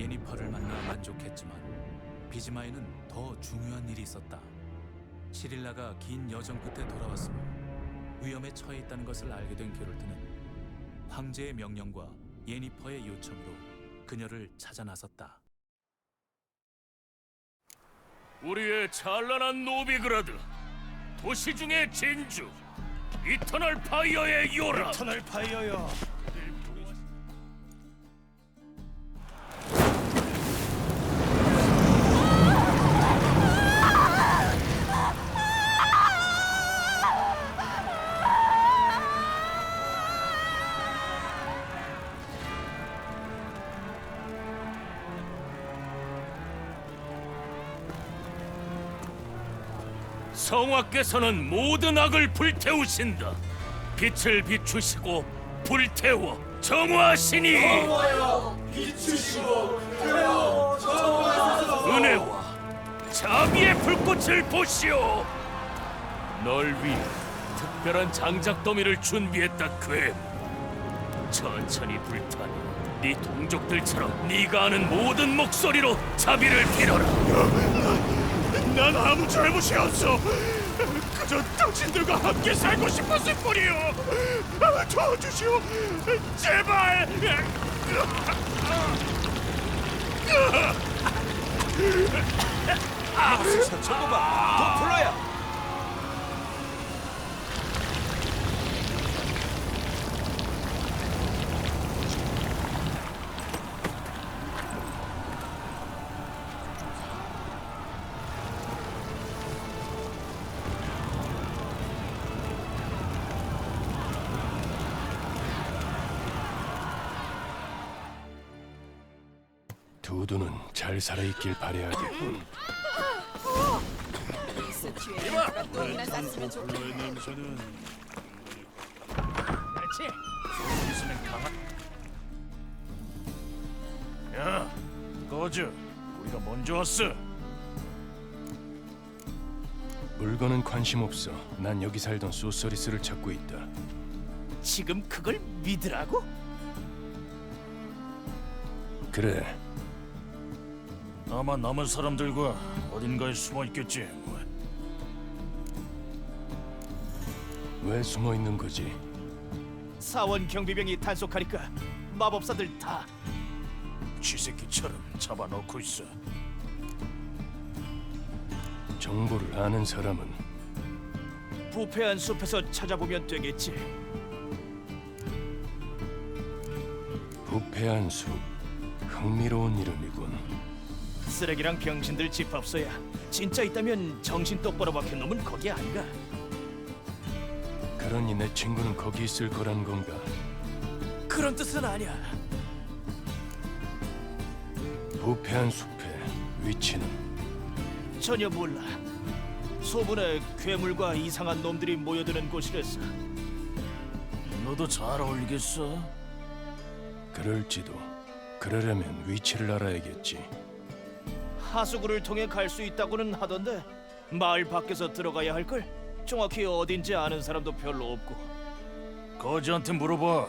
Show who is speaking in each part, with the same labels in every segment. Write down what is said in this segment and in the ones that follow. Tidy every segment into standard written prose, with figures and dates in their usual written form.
Speaker 1: 예니퍼를 만나 만족했지만 비즈마에는 더 중요한 일이 있었다. 시릴라가 긴 여정 끝에 돌아왔으며 위험에 처해 있다는 것을 알게 된 게롤트는 황제의 명령과 예니퍼의 요청으로 그녀를 찾아 나섰다.
Speaker 2: 우리의 찬란한 노비그라드, 도시 중의 진주, 이터널 파이어의 요람.
Speaker 3: 터널 파이어요.
Speaker 2: 성화께서는 모든 악을 불태우신다. 빛을 비추시고 불태워 정화하시니 은혜와 자비의 불꽃을 보시오. 널 위해 특별한 장작 더미를 준비했다. 괴 천천히 불타니 네 동족들처럼 네가 아는 모든 목소리로 자비를 빌어라.
Speaker 3: 난 아무 잘못이 없어. 그저 당신들과 함께 살고 싶었을 뿐이요. 도와주시오, 제발. 저거봐, 도플러야.
Speaker 4: 두두는 잘 살아있길 바래야 돼.
Speaker 3: 도플러의 냄새는
Speaker 2: 그렇지. 있으면 강한.
Speaker 3: 야, 꺼져. 우리가 먼저 왔어.
Speaker 4: 물건은 관심 없어. 난 여기 살던 소서리스를 찾고 있다.
Speaker 3: 지금 그걸 믿으라고?
Speaker 4: 그래,
Speaker 3: 아마 남은 사람들과 어딘가에 숨어 있겠지.
Speaker 4: 왜 숨어 있는 거지?
Speaker 5: 사원 경비병이 단속하니까 마법사들 다
Speaker 3: 쥐새끼처럼 잡아놓고 있어.
Speaker 4: 정보를 아는 사람은
Speaker 5: 부패한 숲에서 찾아보면 되겠지.
Speaker 4: 부패한 숲. 흥미로운 이름이군.
Speaker 5: 쓰레기랑 병신들 집합소야. 진짜 있다면 정신 똑바로 박힌 놈은 거기 아닌가?
Speaker 4: 그러니 내 친구는 거기 있을 거란 건가?
Speaker 5: 그런 뜻은 아니야.
Speaker 4: 부패한 숲의 위치는
Speaker 5: 전혀 몰라. 소문에 괴물과 이상한 놈들이 모여드는 곳이랬어.
Speaker 3: 너도 잘 어울리겠어?
Speaker 4: 그럴지도. 그러려면 위치를 알아야겠지.
Speaker 5: 하수구를 통해 갈 수 있다고는 하던데 마을 밖에서 들어가야 할걸? 정확히 어딘지 아는 사람도 별로 없고.
Speaker 3: 거지한테 물어봐.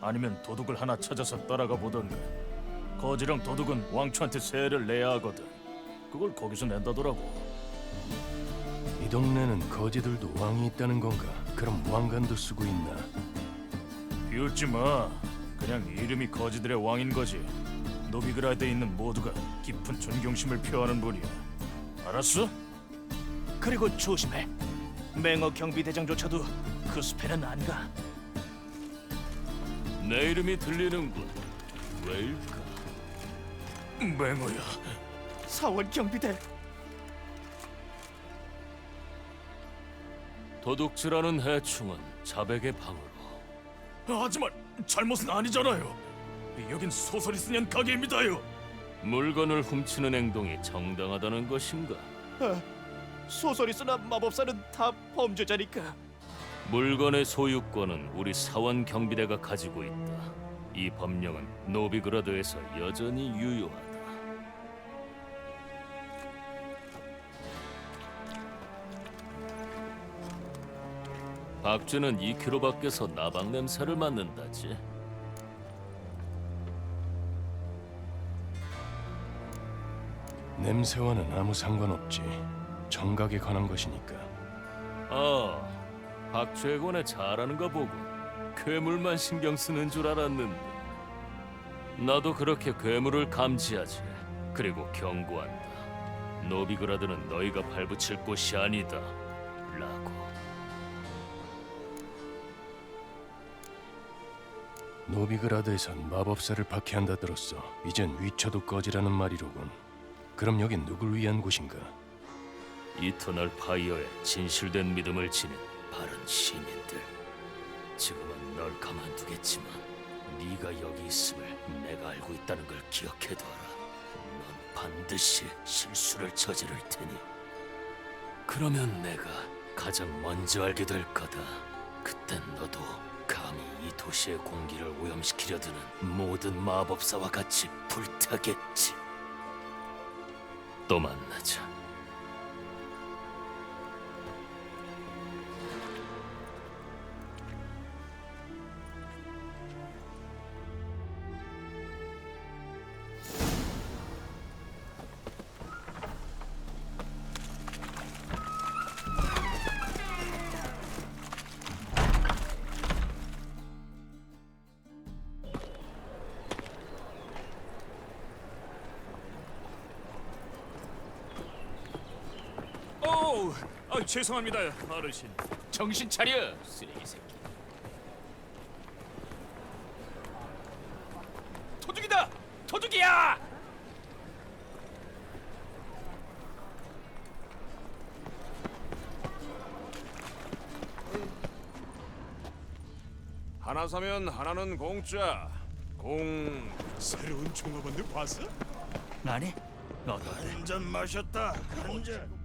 Speaker 3: 아니면 도둑을 하나 찾아서 따라가 보던가. 거지랑 도둑은 왕초한테 세를 내야 하거든. 그걸 거기서 낸다더라고.
Speaker 4: 이 동네는 거지들도 왕이 있다는 건가? 그럼 왕관도 쓰고 있나?
Speaker 3: 비웃지 마. 그냥 이름이 거지들의 왕인 거지. 노비그라드에 있는 모두가 깊은 존경심을 표하는 분이야. 알았어?
Speaker 5: 그리고 조심해. 맹어 경비대장조차도 그 숲에는 안 가.
Speaker 2: 내 이름이 들리는군. 왜일까?
Speaker 3: 맹어야.
Speaker 5: 사원 경비대.
Speaker 2: 도둑질하는 해충은 자백의 방으로.
Speaker 3: 하지만 잘못은 아니잖아요. 여긴 소설이 쓰는 가게입니다요.
Speaker 2: 물건을 훔치는 행동이 정당하다는 것인가?
Speaker 5: 소설이스나 마법사는 다 범죄자니까.
Speaker 2: 물건의 소유권은 우리 사원 경비대가 가지고 있다. 이 법령은 노비그라드에서 여전히 유효하다. 박쥐는 2km 밖에서 나방 냄새를 맡는다지.
Speaker 4: 냄새와는 아무 상관없지. 정각에 관한 것이니까.
Speaker 2: 박최곤의 잘하는 거 보고 괴물만 신경 쓰는 줄 알았는데 나도 그렇게 괴물을 감지하지. 그리고 경고한다. 노비그라드는 너희가 발붙일 곳이 아니다 라고.
Speaker 4: 노비그라드에선 마법사를 박해한다 들었어. 이젠 위쳐도 꺼지라는 말이로군. 그럼 여긴 누굴 위한 곳인가?
Speaker 2: 이터널 파이어에 진실된 믿음을 지닌 바른 시민들. 지금은 널 가만두겠지만 네가 여기 있음을 내가 알고 있다는 걸 기억해둬라. 넌 반드시 실수를 저지를 테니 그러면 내가 가장 먼저 알게 될 거다. 그땐 너도 감히 이 도시의 공기를 오염시키려 드는 모든 마법사와 같이 불타겠지. 또 만나자.
Speaker 3: 죄송합니다, 어르신.
Speaker 2: 정신 차려, 쓰레기 새끼.
Speaker 3: 도둑이다! 도둑이야!
Speaker 6: 하나 사면 하나는 공짜.
Speaker 7: 새로운 종업원들 봤어?
Speaker 5: 아니,
Speaker 7: 한 잔 마셨다. 한 잔.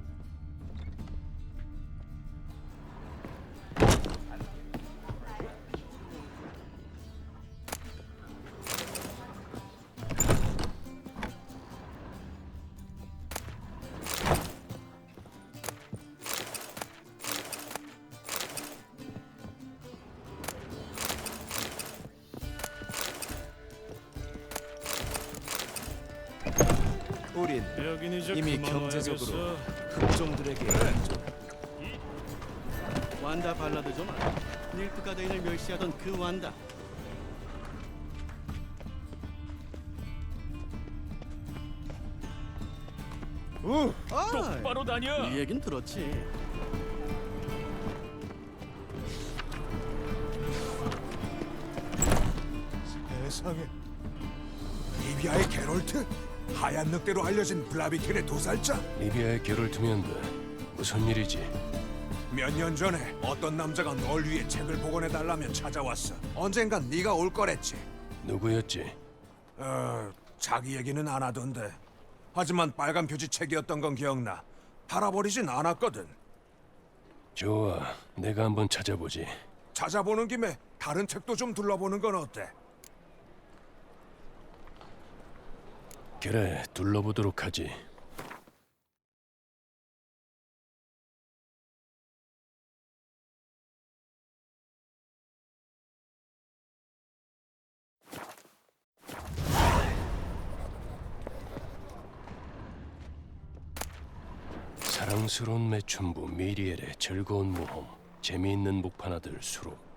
Speaker 5: 우린 이미 경제적으로 흑종들에게
Speaker 8: 완다 발라드 좀 알아. 닐프가드인을 멸시하던 그 완다.
Speaker 3: 똑바로 다녀.
Speaker 8: 이 얘긴 들었지.
Speaker 7: 세상에. 리비아의 게롤트? 하얀 늑대로 알려진 블라비켄의 도살자?
Speaker 4: 리비아의 게롤트면 돼. 무슨 일이지?
Speaker 7: 몇 년 전에 어떤 남자가 널 위해 책을 복원해달라며 찾아왔어. 언젠간 네가 올 거랬지.
Speaker 4: 누구였지?
Speaker 7: 자기 얘기는 안 하던데. 하지만 빨간 표지 책이었던 건 기억나. 팔아버리진 않았거든.
Speaker 4: 좋아, 내가 한번 찾아보지.
Speaker 7: 찾아보는 김에 다른 책도 좀 둘러보는 건 어때?
Speaker 4: 그래, 둘러보도록 하지. 사랑스러운 매춘부 미리엘의 즐거운 모험, 재미있는 목판아들 수록.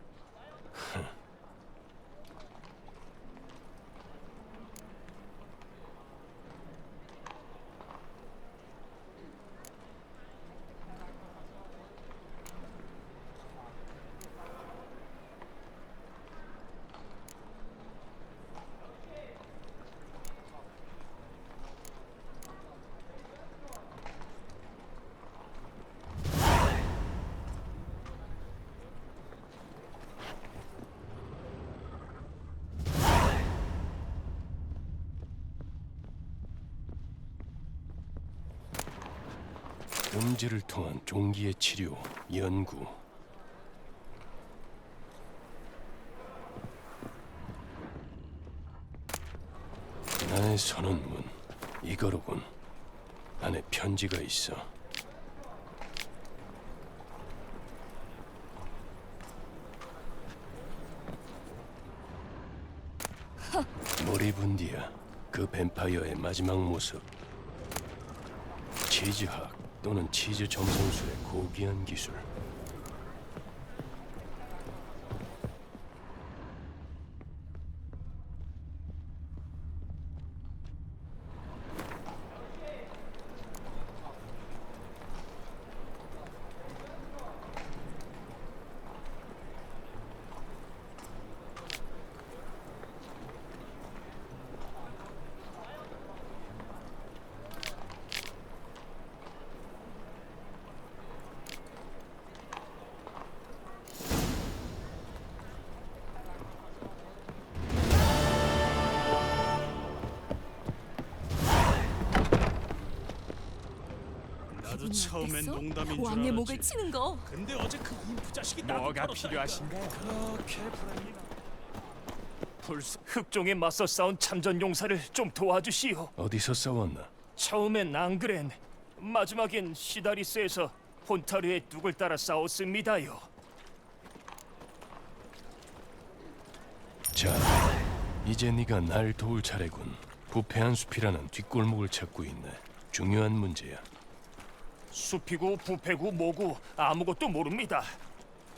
Speaker 4: 음질을 통한 종기의 치료, 연구. 나의 선언문, 이거로군. 안에 편지가 있어. 모리분디아, 그 뱀파이어의 마지막 모습. 치즈학 또는 치즈 점성술의 고귀한 기술.
Speaker 8: 나도 처음엔 농담인 줄
Speaker 9: 왕의 목을
Speaker 8: 알았지.
Speaker 9: 치는 거.
Speaker 8: 근데 어제 그 인프 자식이 뭐가 필요하신가요? 그렇게 불쌍.
Speaker 3: 흑종에 맞서 싸운 참전 용사를 좀 도와주시오.
Speaker 4: 어디서 싸웠나?
Speaker 3: 처음엔 앙그렌, 마지막엔 시다리스에서 혼타르의 뚝을 따라 싸웠습니다요.
Speaker 4: 자, 이제 네가 날 도울 차례군. 부패한 숲이라는 뒷골목을 찾고 있네. 중요한 문제야.
Speaker 3: 숲이고 부패고 뭐고 아무것도 모릅니다.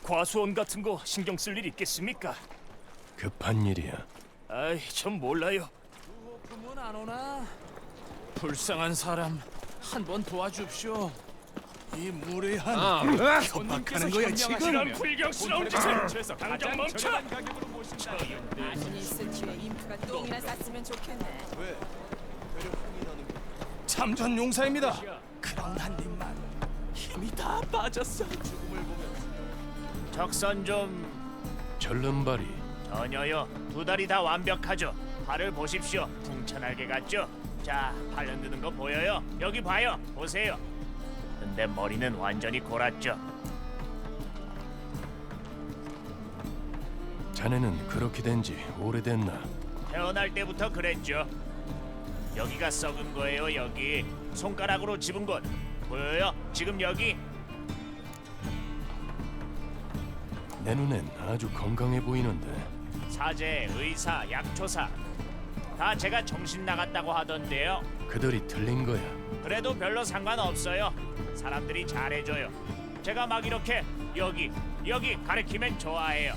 Speaker 3: 과수원 같은 거 신경 쓸 일 있겠습니까?
Speaker 4: 급한 일이야.
Speaker 3: 아이, 전 몰라요.
Speaker 8: 그문 안 오나? 불쌍한 사람 한 번 도와줍시오. 이 무례한 협박하는 거야 지금.
Speaker 3: 불경스러운 짓을 당장 멈춰!
Speaker 9: 자신 있을 기회 인프가 똥이나 쌌으면 좋겠네.
Speaker 8: 참전 용사입니다. 그런 한 입만 힘이 다 빠졌어.
Speaker 3: 적선 좀
Speaker 4: 절름발이
Speaker 3: 전혀요. 두 다리 다 완벽하죠. 발을 보십시오. 풍천알게 같죠? 자, 팔 흔드는 거 보여요? 여기 봐요. 보세요. 근데 머리는 완전히 골았죠.
Speaker 4: 자네는 그렇게 된 지 오래됐나?
Speaker 3: 태어날 때부터 그랬죠. 여기가 썩은 거예요. 여기 손가락으로 집은 곳 보여요? 지금 여기
Speaker 4: 내 눈엔 아주 건강해 보이는데.
Speaker 3: 사제, 의사, 약초사 다 제가 정신 나갔다고 하던데요.
Speaker 4: 그들이 틀린 거야.
Speaker 3: 그래도 별로 상관없어요. 사람들이 잘해줘요. 제가 막 이렇게 여기 가리키면 좋아해요.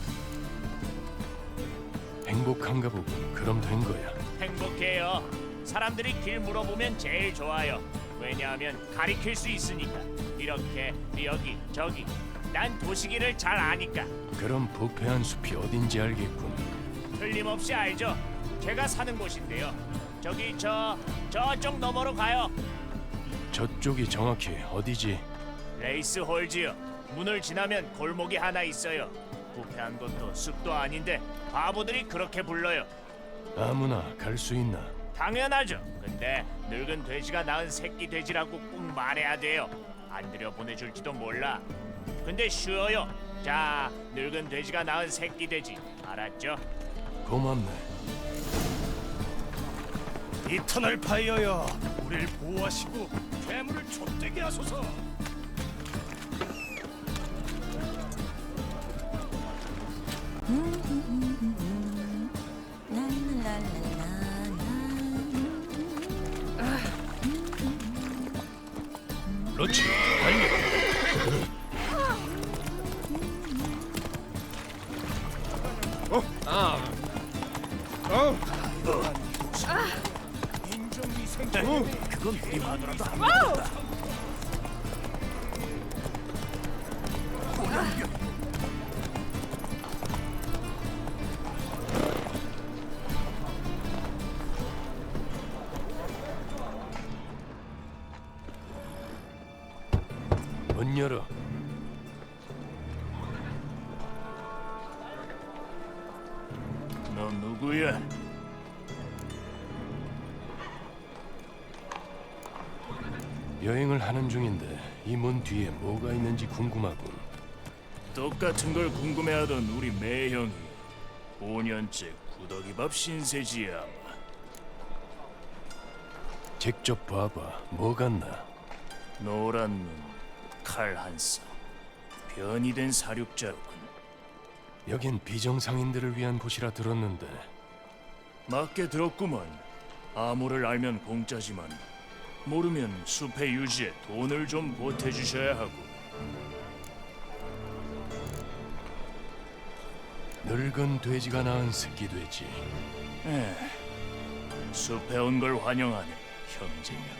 Speaker 4: 행복한가 보군. 그럼 된 거야.
Speaker 3: 행복해요. 사람들이 길 물어보면 제일 좋아요. 왜냐하면 가리킬 수 있으니까. 이렇게 여기 저기 난 도시기를 잘 아니까.
Speaker 4: 그럼 부패한 숲이 어딘지 알겠군.
Speaker 3: 틀림없이 알죠. 제가 사는 곳인데요. 저기 저쪽 너머로 가요.
Speaker 4: 저쪽이 정확히 어디지?
Speaker 3: 레이스 홀즈요. 문을 지나면 골목이 하나 있어요. 부패한 것도 숲도 아닌데 바보들이 그렇게 불러요.
Speaker 4: 아무나 갈 수 있나?
Speaker 3: 당연하죠. 근데 늙은 돼지가 낳은 새끼 돼지라고 꼭 말해야 돼요. 안 들여보내줄지도 몰라. 근데 쉬워요. 자, 늙은 돼지가 낳은 새끼 돼지. 알았죠?
Speaker 4: 고맙네.
Speaker 8: 이터널 파이어여, 우리를 보호하시고 괴물을 족되게 하소서.
Speaker 4: 그렇지. 달려.
Speaker 3: 그건 우리 마누라도 안
Speaker 4: 문 열어.
Speaker 3: 너 누구야?
Speaker 4: 여행을 하는 중인데 이 문 뒤에 뭐가 있는지 궁금하군.
Speaker 3: 똑같은 걸 궁금해하던 우리 매형이 5년째 구더기밥 신세지야.
Speaker 4: 직접 봐봐. 뭐 같나?
Speaker 3: 노란 눈, 칼 한 쌍, 변이 된 사륙자로군.
Speaker 4: 여긴 비정상인들을 위한 곳이라 들었는데.
Speaker 3: 맞게 들었구먼. 암호를 알면 공짜지만 모르면 숲의 유지에 돈을 좀 보태주셔야 하고.
Speaker 4: 늙은 돼지가 낳은 새끼 돼지.
Speaker 3: 숲에 온 걸 환영하는 형제여.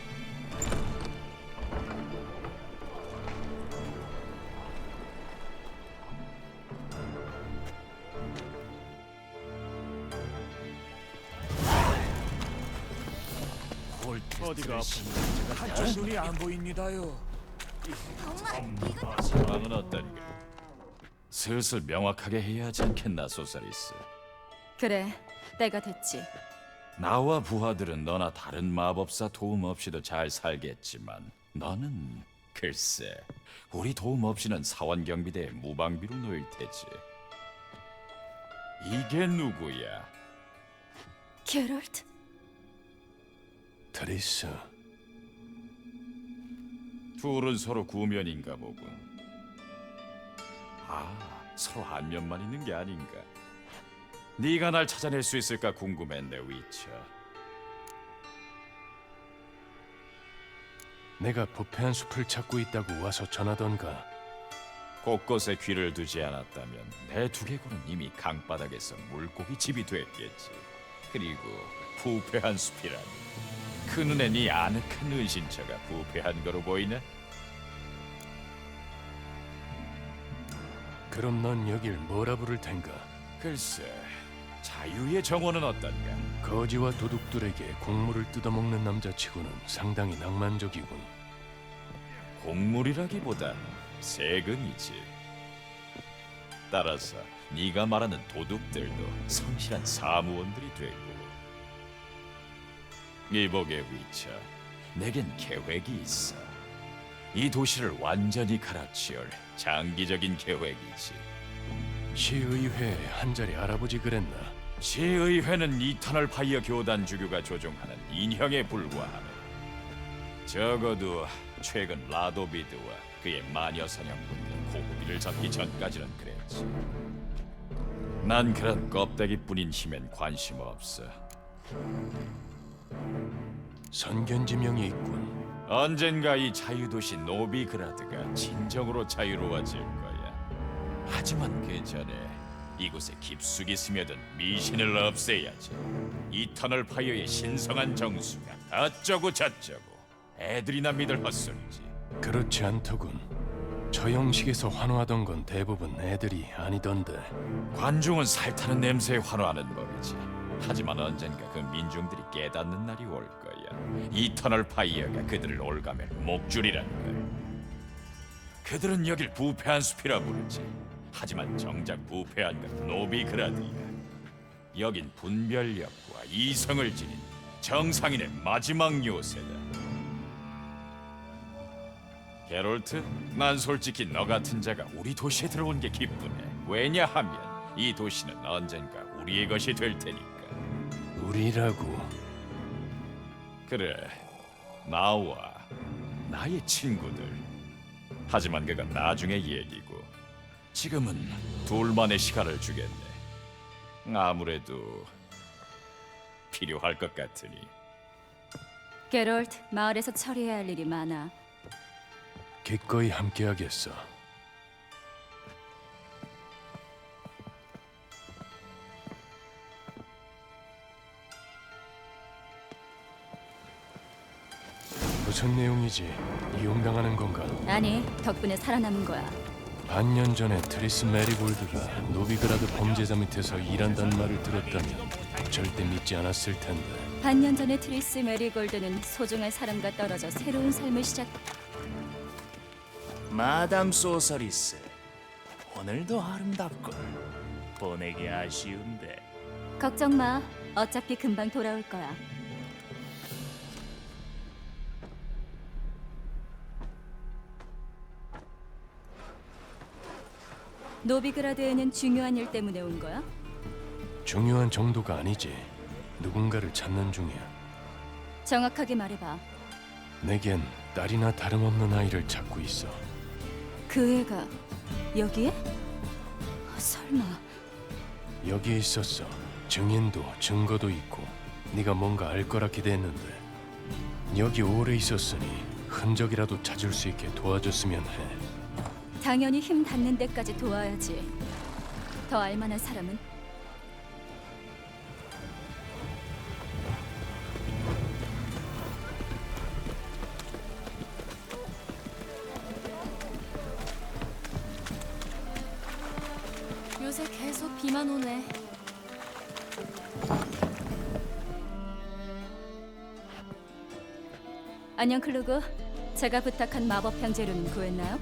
Speaker 3: 어디가 아픈지 한쪽 눈이 안 보입니다요.
Speaker 10: 상황은 어떤가? 슬슬 명확하게 해야 하지 않겠나, 소사리스?
Speaker 9: 그래, 때가 됐지.
Speaker 10: 나와 부하들은 너나 다른 마법사 도움 없이도 잘 살겠지만 너는 글쎄, 우리 도움 없이는 사원 경비대의 무방비로 놓일 테지. 이게 누구야?
Speaker 9: 게롤트.
Speaker 4: 트리스.
Speaker 10: 둘은 서로 구면인가 보군. 서로 안면만 있는 게 아닌가. 네가 날 찾아낼 수 있을까 궁금했네, 위쳐.
Speaker 4: 내가 부패한 숲을 찾고 있다고 와서 전하던가.
Speaker 10: 곳곳에 귀를 두지 않았다면 내 두개골은 이미 강바닥에서 물고기 집이 됐겠지. 그리고 부패한 숲이라니. 그 눈에 네 아늑한 은신처가 부패한 거로 보이네?
Speaker 4: 그럼 넌 여길 뭐라 부를 텐가?
Speaker 10: 글쎄, 자유의 정원은 어떤가?
Speaker 4: 거지와 도둑들에게 곡물을 뜯어먹는 남자치고는 상당히 낭만적이군.
Speaker 10: 곡물이라기보단 세금이지. 따라서 네가 말하는 도둑들도 성실한 사무원들이 되고. 이보게 위쳐, 내겐 계획이 있어. 이 도시를 완전히 갈아치울 장기적인 계획이지.
Speaker 4: 시의회 한 자리 알아보지 그랬나?
Speaker 10: 시의회는 이터널 파이어 교단 주교가 조종하는 인형에 불과하네. 적어도 최근 라도비드와 그의 마녀 사냥꾼들이 고구비를 잡기 전까지는 그랬지. 난 그런 껍데기뿐인 힘엔 관심 없어.
Speaker 4: 선견지명이 있군.
Speaker 10: 언젠가 이 자유도시 노비그라드가 진정으로 자유로워질 거야. 하지만 그 전에 이곳에 깊숙이 스며든 미신을 없애야지. 이터널 파이어의 신성한 정수가 어쩌고 저쩌고 애들이나 믿을 헛소리지.
Speaker 4: 그렇지 않더군. 저 형식에서 환호하던 건 대부분 애들이 아니던데.
Speaker 10: 관중은 살타는 냄새에 환호하는 법이지. 하지만 언젠가 그 민중들이 깨닫는 날이 올 거야. 이터널 파이어가 그들을 올가맬 목줄이라는 걸. 그들은 여길 부패한 숲이라 부르지. 하지만 정작 부패한 건 노비그라드야. 여긴 분별력과 이성을 지닌 정상인의 마지막 요새다. 게롤트, 난 솔직히 너 같은 자가 우리 도시에 들어온 게 기쁘네. 왜냐하면 이 도시는 언젠가 우리의 것이 될 테니까.
Speaker 4: 우리라고.
Speaker 10: 그래, 나와 나의 친구들. 하지만 그건 나중의 얘기고 지금은 둘만의 시간을 주겠네. 아무래도 필요할 것 같으니.
Speaker 9: 게롤트, 마을에서 처리해야 할 일이 많아.
Speaker 4: 기꺼이 함께하겠어. 무슨 내용이지? 이용당하는 건가?
Speaker 9: 아니, 덕분에 살아남은 거야.
Speaker 4: 반년 전에 트리스 메리골드가 노비그라드 범죄자 밑에서 일한다는 말을 들었다면 절대 믿지 않았을 텐데.
Speaker 9: 반년 전에 트리스 메리골드는 소중한 사람과 떨어져 새로운 삶을 시작.
Speaker 3: 마담 소서리스, 오늘도 아름답군. 보내기 아쉬운데.
Speaker 9: 걱정 마. 어차피 금방 돌아올 거야. 노비그라드에는 중요한 일 때문에 온 거야?
Speaker 4: 중요한 정도가 아니지. 누군가를 찾는 중이야.
Speaker 9: 정확하게 말해봐.
Speaker 4: 내겐 딸이나 다름없는 아이를 찾고 있어.
Speaker 9: 그 애가 여기에? 설마.
Speaker 4: 여기에 있었어. 증인도 증거도 있고. 네가 뭔가 알 거라 기대했는데. 여기 오래 있었으니 흔적이라도 찾을 수 있게 도와줬으면 해.
Speaker 11: 당연히 힘 닿는 데까지 도와야지. 더 알만한 사람은? 요새 계속 비만 오네. 안녕 클루그. 제가 부탁한 마법향 재료는 구했나요?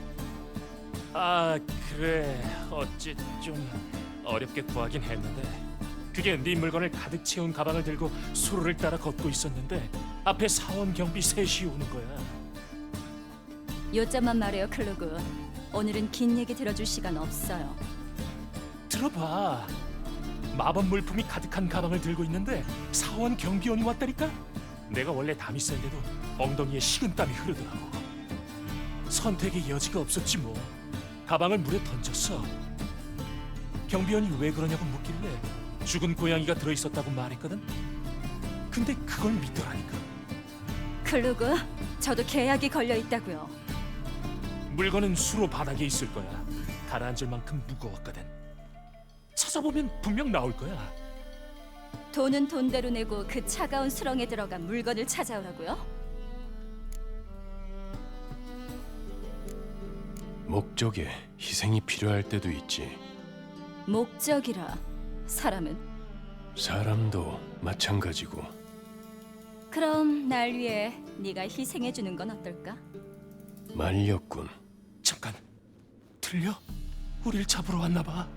Speaker 2: 아 그래 어찌 좀 어렵게 구하긴 했는데 그게 네 물건을 가득 채운 가방을 들고 수로를 따라 걷고 있었는데 앞에 사원 경비 셋이 오는 거야.
Speaker 11: 요점만 말해요 클루그. 오늘은 긴 얘기 들어줄 시간 없어요.
Speaker 2: 들어봐. 마법 물품이 가득한 가방을 들고 있는데 사원 경비원이 왔다니까. 내가 원래 담이 센데도 엉덩이에 식은땀이 흐르더라고. 선택의 여지가 없었지 뭐. 가방을 물에 던졌어. 경비원이 왜 그러냐고 묻길래 죽은 고양이가 들어있었다고 말했거든. 근데 그걸 믿더라니까.
Speaker 11: 클루그, 저도 계약이 걸려 있다고요.
Speaker 2: 물건은 수로 바닥에 있을 거야. 가라앉을 만큼 무거웠거든. 찾아보면 분명 나올 거야.
Speaker 11: 돈은 돈대로 내고 그 차가운 수렁에 들어가 물건을 찾아오라고요?
Speaker 4: 목적에 희생이 필요할 때도 있지.
Speaker 11: 목적이라. 사람은?
Speaker 4: 사람도 마찬가지고.
Speaker 11: 그럼 날 위해 네가 희생해 주는 건 어떨까?
Speaker 4: 말렸군.
Speaker 2: 잠깐, 들려? 우릴 잡으러 왔나 봐.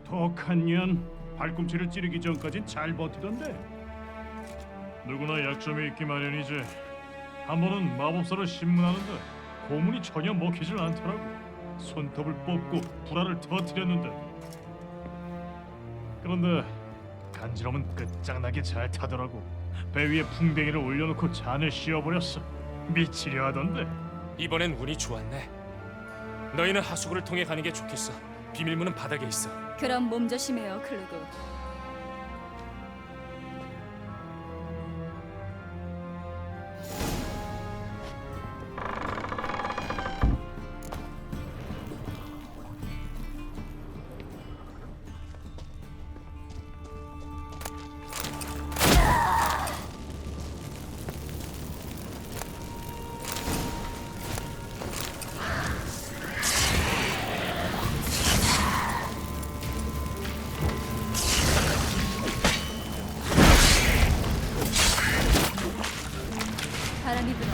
Speaker 12: 독한 년 발꿈치를 찌르기 전까진 잘 버티던데. 누구나 약점이 있기 마련이지. 한 번은 마법사로 신문하는데 고문이 전혀 먹히질 않더라고. 손톱을 뽑고 불알을 터뜨렸는데. 그런데 간지럼은 끝장나게 잘 타더라고. 배 위에 풍뎅이를 올려놓고 잔을 씌워버렸어. 미치려 하던데.
Speaker 2: 이번엔 운이 좋았네. 너희는 하수구를 통해 가는 게 좋겠어. 비밀문은 바닥에 있어.
Speaker 11: 그럼 몸 조심해요, 클루그. 바람이 불어.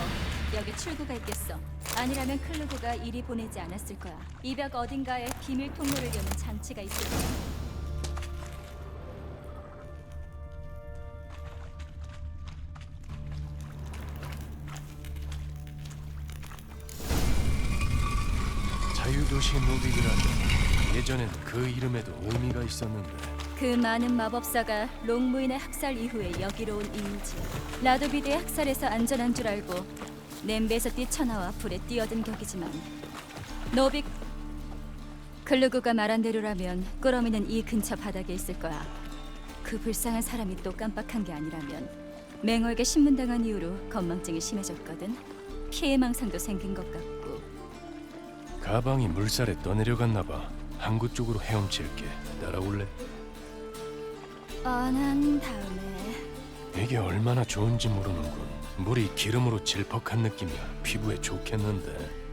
Speaker 11: 여기 출구가 있겠어. 아니라면 클루그가 이리 보내지 않았을 거야. 이 벽 어딘가에 비밀 통로를 여는 장치가 있을 거야.
Speaker 4: 자유도시 노비그라드. 예전엔 그 이름에도 의미가 있었는데.
Speaker 11: 그 많은 마법사가 롱무인의 학살 이후에 여기로 온 이유지. 라도비드의 학살에서 안전한 줄 알고 냄비에서 뛰쳐나와 불에 뛰어든 격이지만 노비 클루그가 말한 대로라면 꾸러미는 이 근처 바닥에 있을 거야. 그 불쌍한 사람이 또 깜빡한 게 아니라면 맹월계 신문당한 이후로 건망증이 심해졌거든. 피해망상도 생긴 것 같고.
Speaker 4: 가방이 물살에 떠내려갔나 봐. 항구 쪽으로 헤엄칠게. 따라올래?
Speaker 11: 난 다음에.
Speaker 4: 이게 얼마나 좋은지 모르는군. 물이 기름으로 질퍽한 느낌이야. 피부에 좋겠는데.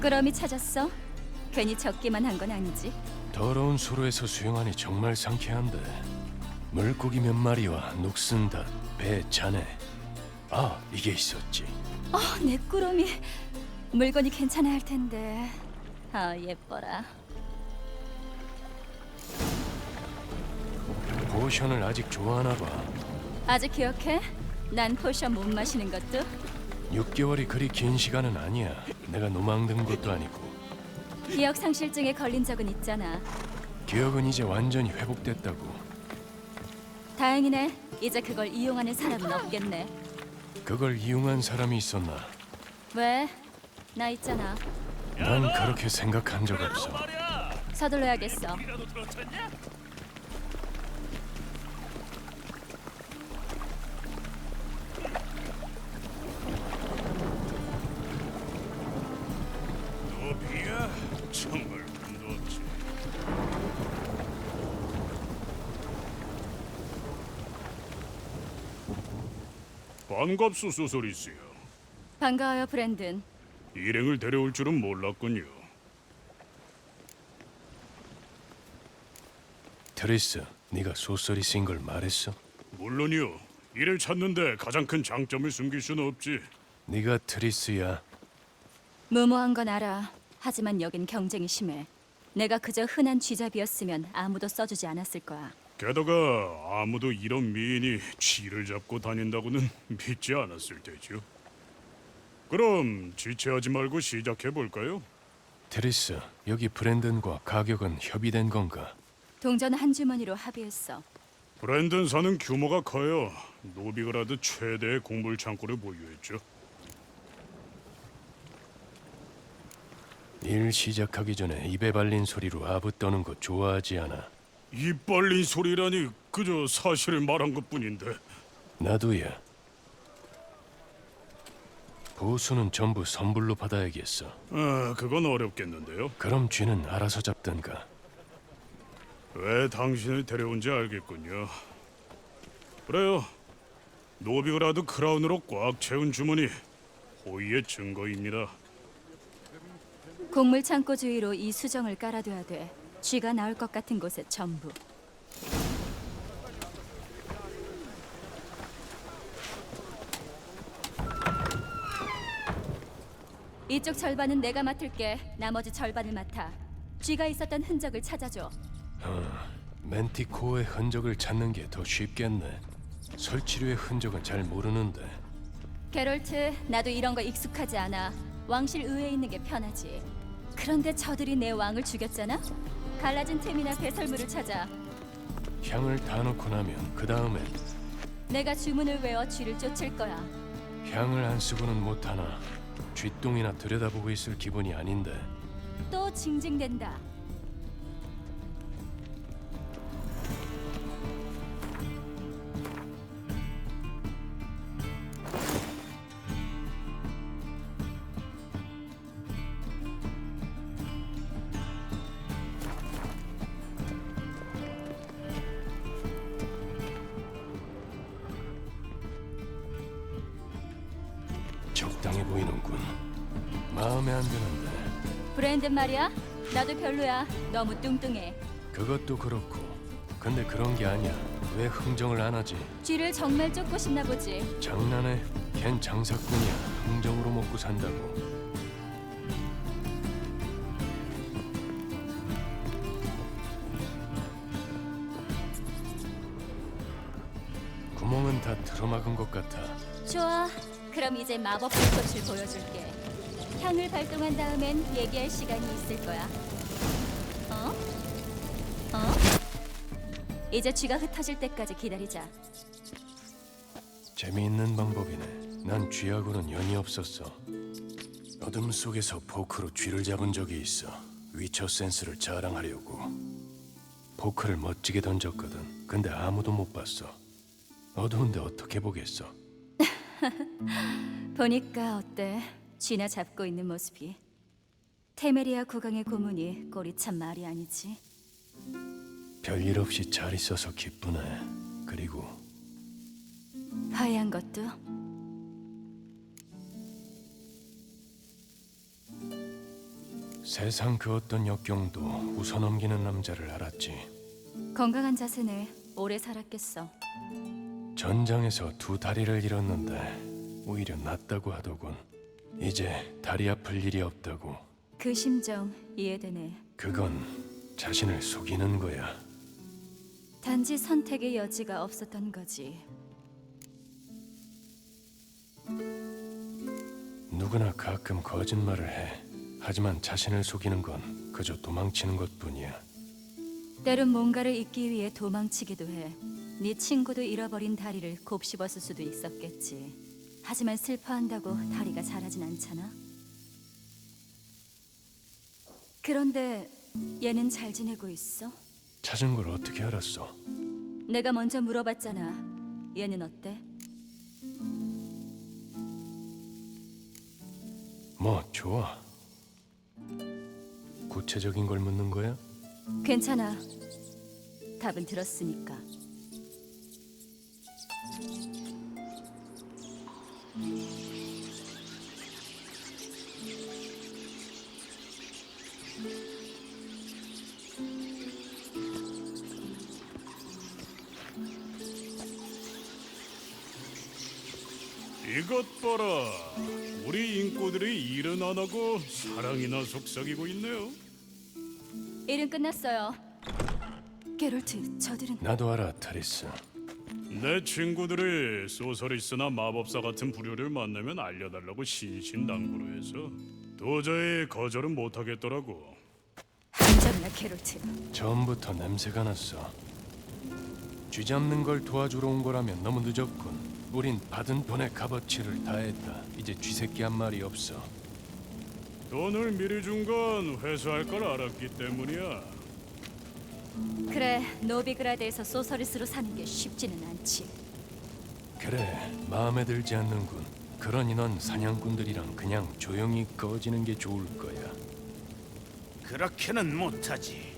Speaker 11: 꾸러미 찾았어? 괜히 적기만 한 건 아니지?
Speaker 4: 더러운 수로에서 수영하니 정말 상쾌한데. 물고기 몇 마리와 녹슨닭, 배, 자네. 아, 이게 있었지.
Speaker 11: 내 꾸러미. 물건이 괜찮아 할 텐데. 아, 예뻐라.
Speaker 4: 포션을 아직 좋아하나 봐.
Speaker 11: 아직 기억해? 난 포션 못 마시는 것도.
Speaker 4: 6개월이 그리 긴 시간은 아니야. 내가 노망든 것도 아니고.
Speaker 11: 기억 상실증에 걸린 적은 있잖아.
Speaker 4: 기억은 이제 완전히 회복됐다고.
Speaker 11: 다행이네. 이제 그걸 이용하는 사람은 없겠네.
Speaker 4: 그걸 이용한 사람이 있었나?
Speaker 11: 왜? 나 있잖아.
Speaker 4: 난 그렇게 생각한 적 없어.
Speaker 11: 서둘러야겠어.
Speaker 12: 노비야, 정말 운도 없지. 반갑소, 소소리스요.
Speaker 11: 반가워요, 브랜든.
Speaker 12: 일행을 데려올 줄은 몰랐군요.
Speaker 4: 트리스, 네가 소설이 쓴 걸 말했어?
Speaker 12: 물론이요. 이를 찾는데 가장 큰 장점을 숨길 수는 없지.
Speaker 4: 네가 트리스야.
Speaker 11: 무모한 건 알아. 하지만 여긴 경쟁이 심해. 내가 그저 흔한 쥐잡이였으면 아무도 써주지 않았을 거야.
Speaker 12: 게다가 아무도 이런 미인이 쥐를 잡고 다닌다고는 믿지 않았을 테죠. 그럼 지체하지 말고 시작해 볼까요?
Speaker 4: 트리스, 여기 브랜든과 가격은 협의된 건가?
Speaker 11: 동전 한 주머니로 합의했어.
Speaker 12: 브랜든사는 규모가 커요. 노비그라드 최대의 곡물 창고를 보유했죠.
Speaker 4: 일 시작하기 전에 입에 발린 소리로 아부 떠는 거 좋아하지 않아.
Speaker 12: 입 벌린 소리라니 그저 사실을 말한 것뿐인데.
Speaker 4: 나도야. 보수는 전부 선불로 받아야겠어.
Speaker 12: 그건 어렵겠는데요.
Speaker 4: 그럼 쥐는 알아서 잡든가.
Speaker 12: 왜 당신을 데려온지 알겠군요. 그래요. 노비그라드 크라운으로 꽉 채운 주머니 호의의 증거입니다.
Speaker 11: 곡물 창고 주위로 이 수정을 깔아둬야 돼. 쥐가 나올 것 같은 곳에 전부. 이쪽 절반은 내가 맡을게. 나머지 절반을 맡아. 쥐가 있었던 흔적을 찾아줘.
Speaker 4: 멘티코어의 흔적을 찾는 게 더 쉽겠네. 설치류의 흔적은 잘 모르는데.
Speaker 11: 게롤트, 나도 이런 거 익숙하지 않아. 왕실 의회에 있는 게 편하지. 그런데 저들이 내 왕을 죽였잖아? 갈라진 틈이나 배설물을 찾아.
Speaker 4: 향을 다 넣고 나면 그 다음엔
Speaker 11: 내가 주문을 외워 쥐를 쫓을 거야.
Speaker 4: 향을 안 쓰고는 못하나. 쥐똥이나 들여다보고 있을 기분이 아닌데.
Speaker 11: 또 징징댄다.
Speaker 4: 적당해 보이는군. 마음에 안 드는데.
Speaker 11: 브랜든 말이야? 나도 별로야. 너무 뚱뚱해.
Speaker 4: 그것도 그렇고. 근데 그런 게 아니야. 왜 흥정을 안 하지?
Speaker 11: 쥐를 정말 쫓고 싶나 보지.
Speaker 4: 장난해? 걘 장사꾼이야. 흥정으로 먹고 산다고. 구멍은 다 틀어막은 것 같아.
Speaker 11: 좋아. 그럼 이제 마법 불꽃을 보여줄게. 향을 발동한 다음엔 얘기할 시간이 있을 거야. 어? 이제 쥐가 흩어질 때까지 기다리자.
Speaker 4: 재미있는 방법이네. 난 쥐하고는 연이 없었어. 어둠 속에서 포크로 쥐를 잡은 적이 있어. 위쳐 센스를 자랑하려고. 포크를 멋지게 던졌거든. 근데 아무도 못 봤어. 어두운데 어떻게 보겠어?
Speaker 11: 보니까 어때? 쥐나 잡고 있는 모습이. 테메리아 국왕의 고문이 꼴이 참 말이 아니지.
Speaker 4: 별일 없이 잘 있어서 기쁘네. 그리고
Speaker 11: 화해한 것도.
Speaker 4: 세상 그 어떤 역경도 웃어넘기는 남자를 알았지.
Speaker 11: 건강한 자세네. 오래 살았겠어.
Speaker 4: 전장에서 두 다리를 잃었는데 오히려 낫다고 하더군. 이제 다리 아플 일이 없다고.
Speaker 11: 그 심정 이해되네.
Speaker 4: 그건 자신을 속이는 거야.
Speaker 11: 단지 선택의 여지가 없었던 거지.
Speaker 4: 누구나 가끔 거짓말을 해. 하지만 자신을 속이는 건 그저 도망치는 것뿐이야.
Speaker 11: 때론 뭔가를 잊기 위해 도망치기도 해. 네 친구도 잃어버린 다리를 곱씹었을 수도 있었겠지. 하지만 슬퍼한다고 다리가 사라진 않잖아. 그런데 얘는 잘 지내고 있어?
Speaker 4: 찾은 걸 어떻게 알았어?
Speaker 11: 내가 먼저 물어봤잖아. 얘는 어때?
Speaker 4: 뭐 좋아. 구체적인 걸 묻는 거야?
Speaker 11: 괜찮아. 답은 들었으니까.
Speaker 12: 이것 봐라. 우리 인꼬들이 일은 안 하고 사랑이나 속삭이고 있네요.
Speaker 11: 일은 끝났어요. 게롤트, 저들은
Speaker 4: 나도 알아, 타리스.
Speaker 12: 내 친구들이 소서리스나 마법사 같은 부류를 만나면 알려달라고 신신당부를 해서 도저히 거절은 못하겠더라고.
Speaker 11: 한정이나 게롤트.
Speaker 4: 처음부터 냄새가 났어. 쥐 잡는 걸 도와주러 온 거라면 너무 늦었군. 우린 받은 돈의 값어치를 다했다. 이제 쥐새끼 한 마리 없어.
Speaker 12: 돈을 미리 준 건 회수할 걸 알았기 때문이야.
Speaker 11: 그래, 노비그라드에서 소서리스로 사는 게 쉽지는 않지.
Speaker 4: 그래, 마음에 들지 않는군. 그러니 넌 사냥꾼들이랑 그냥 조용히 꺼지는 게 좋을 거야.
Speaker 5: 그렇게는 못하지.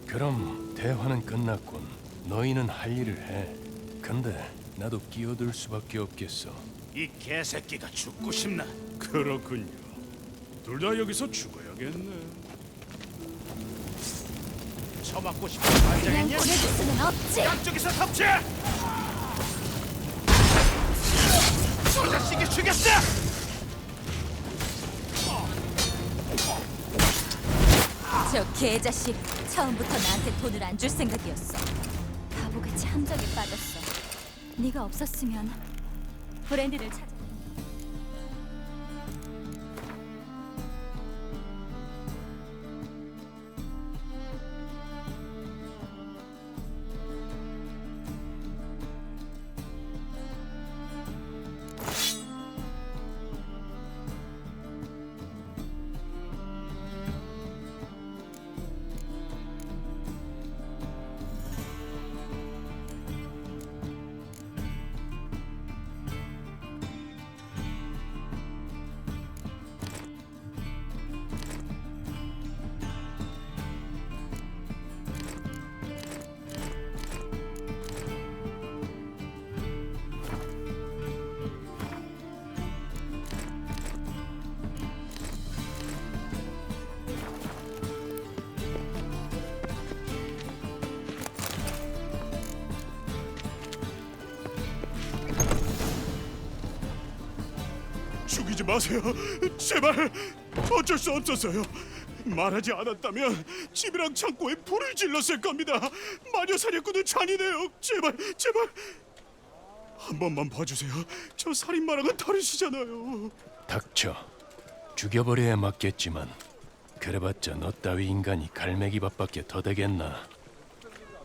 Speaker 4: 그럼 대화는 끝났군. 너희는 할 일을 해. 근데 나도 끼어들 수밖에 없겠어.
Speaker 5: 이 개새끼가 죽고 싶나?
Speaker 12: 그렇군요. 둘 다 여기서 죽어야겠네.
Speaker 5: 처맞고 싶은
Speaker 11: 그냥
Speaker 5: 반장이냐?
Speaker 11: 보내줄 수는 없지.
Speaker 5: 양쪽에서 덮쳐! 저 자식이 죽였어!
Speaker 11: 저 개자식, 처음부터 나한테 돈을 안 줄 생각이었어. 바보같이 함정에 빠졌어. 네가 없었으면 브랜디를 찾아.
Speaker 12: 죽이지 마세요. 제발. 어쩔 수 없었어요. 말하지 않았다면 집이랑 창고에 불을 질렀을 겁니다. 마녀 사냥꾼은 잔인해요. 제발, 제발. 한 번만 봐주세요. 저 살인마랑은 다르시잖아요.
Speaker 4: 닥쳐. 죽여버려야 맞겠지만 그래봤자 너 따위 인간이 갈매기밥밖에 더 되겠나.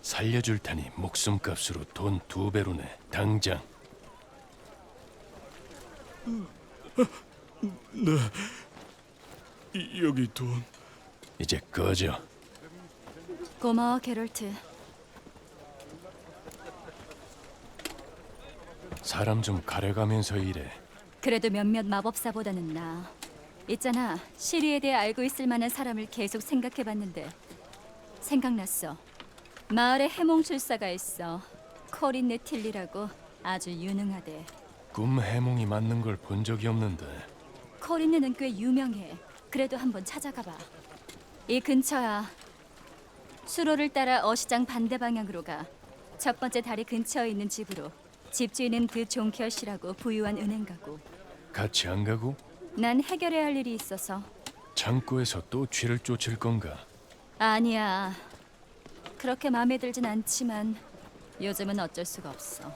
Speaker 4: 살려줄 테니 목숨값으로 돈 2배로 내. 당장.
Speaker 12: 네. 여기 돈.
Speaker 4: 이제 꺼져.
Speaker 11: 고마워, 게롤트.
Speaker 4: 사람 좀 가려가면서 일해.
Speaker 11: 그래도 몇몇 마법사보다는 나아. 있잖아, 시리에 대해 알고 있을 만한 사람을 계속 생각해봤는데 생각났어. 마을에 해몽술사가 있어. 코린 네틸리라고. 아주 유능하대.
Speaker 4: 꿈 해몽이 맞는 걸 본 적이 없는데.
Speaker 11: 코린네는 꽤 유명해. 그래도 한번 찾아가 봐. 이 근처야. 수로를 따라 어시장 반대 방향으로 가. 첫 번째 다리 근처에 있는 집으로. 집주인은 드종결 씨라고 부유한 은행가고.
Speaker 4: 같이 안 가고?
Speaker 11: 난 해결해야 할 일이 있어서.
Speaker 4: 창고에서 또 쥐를 쫓을 건가?
Speaker 11: 아니야. 그렇게 마음에 들진 않지만 요즘은 어쩔 수가 없어.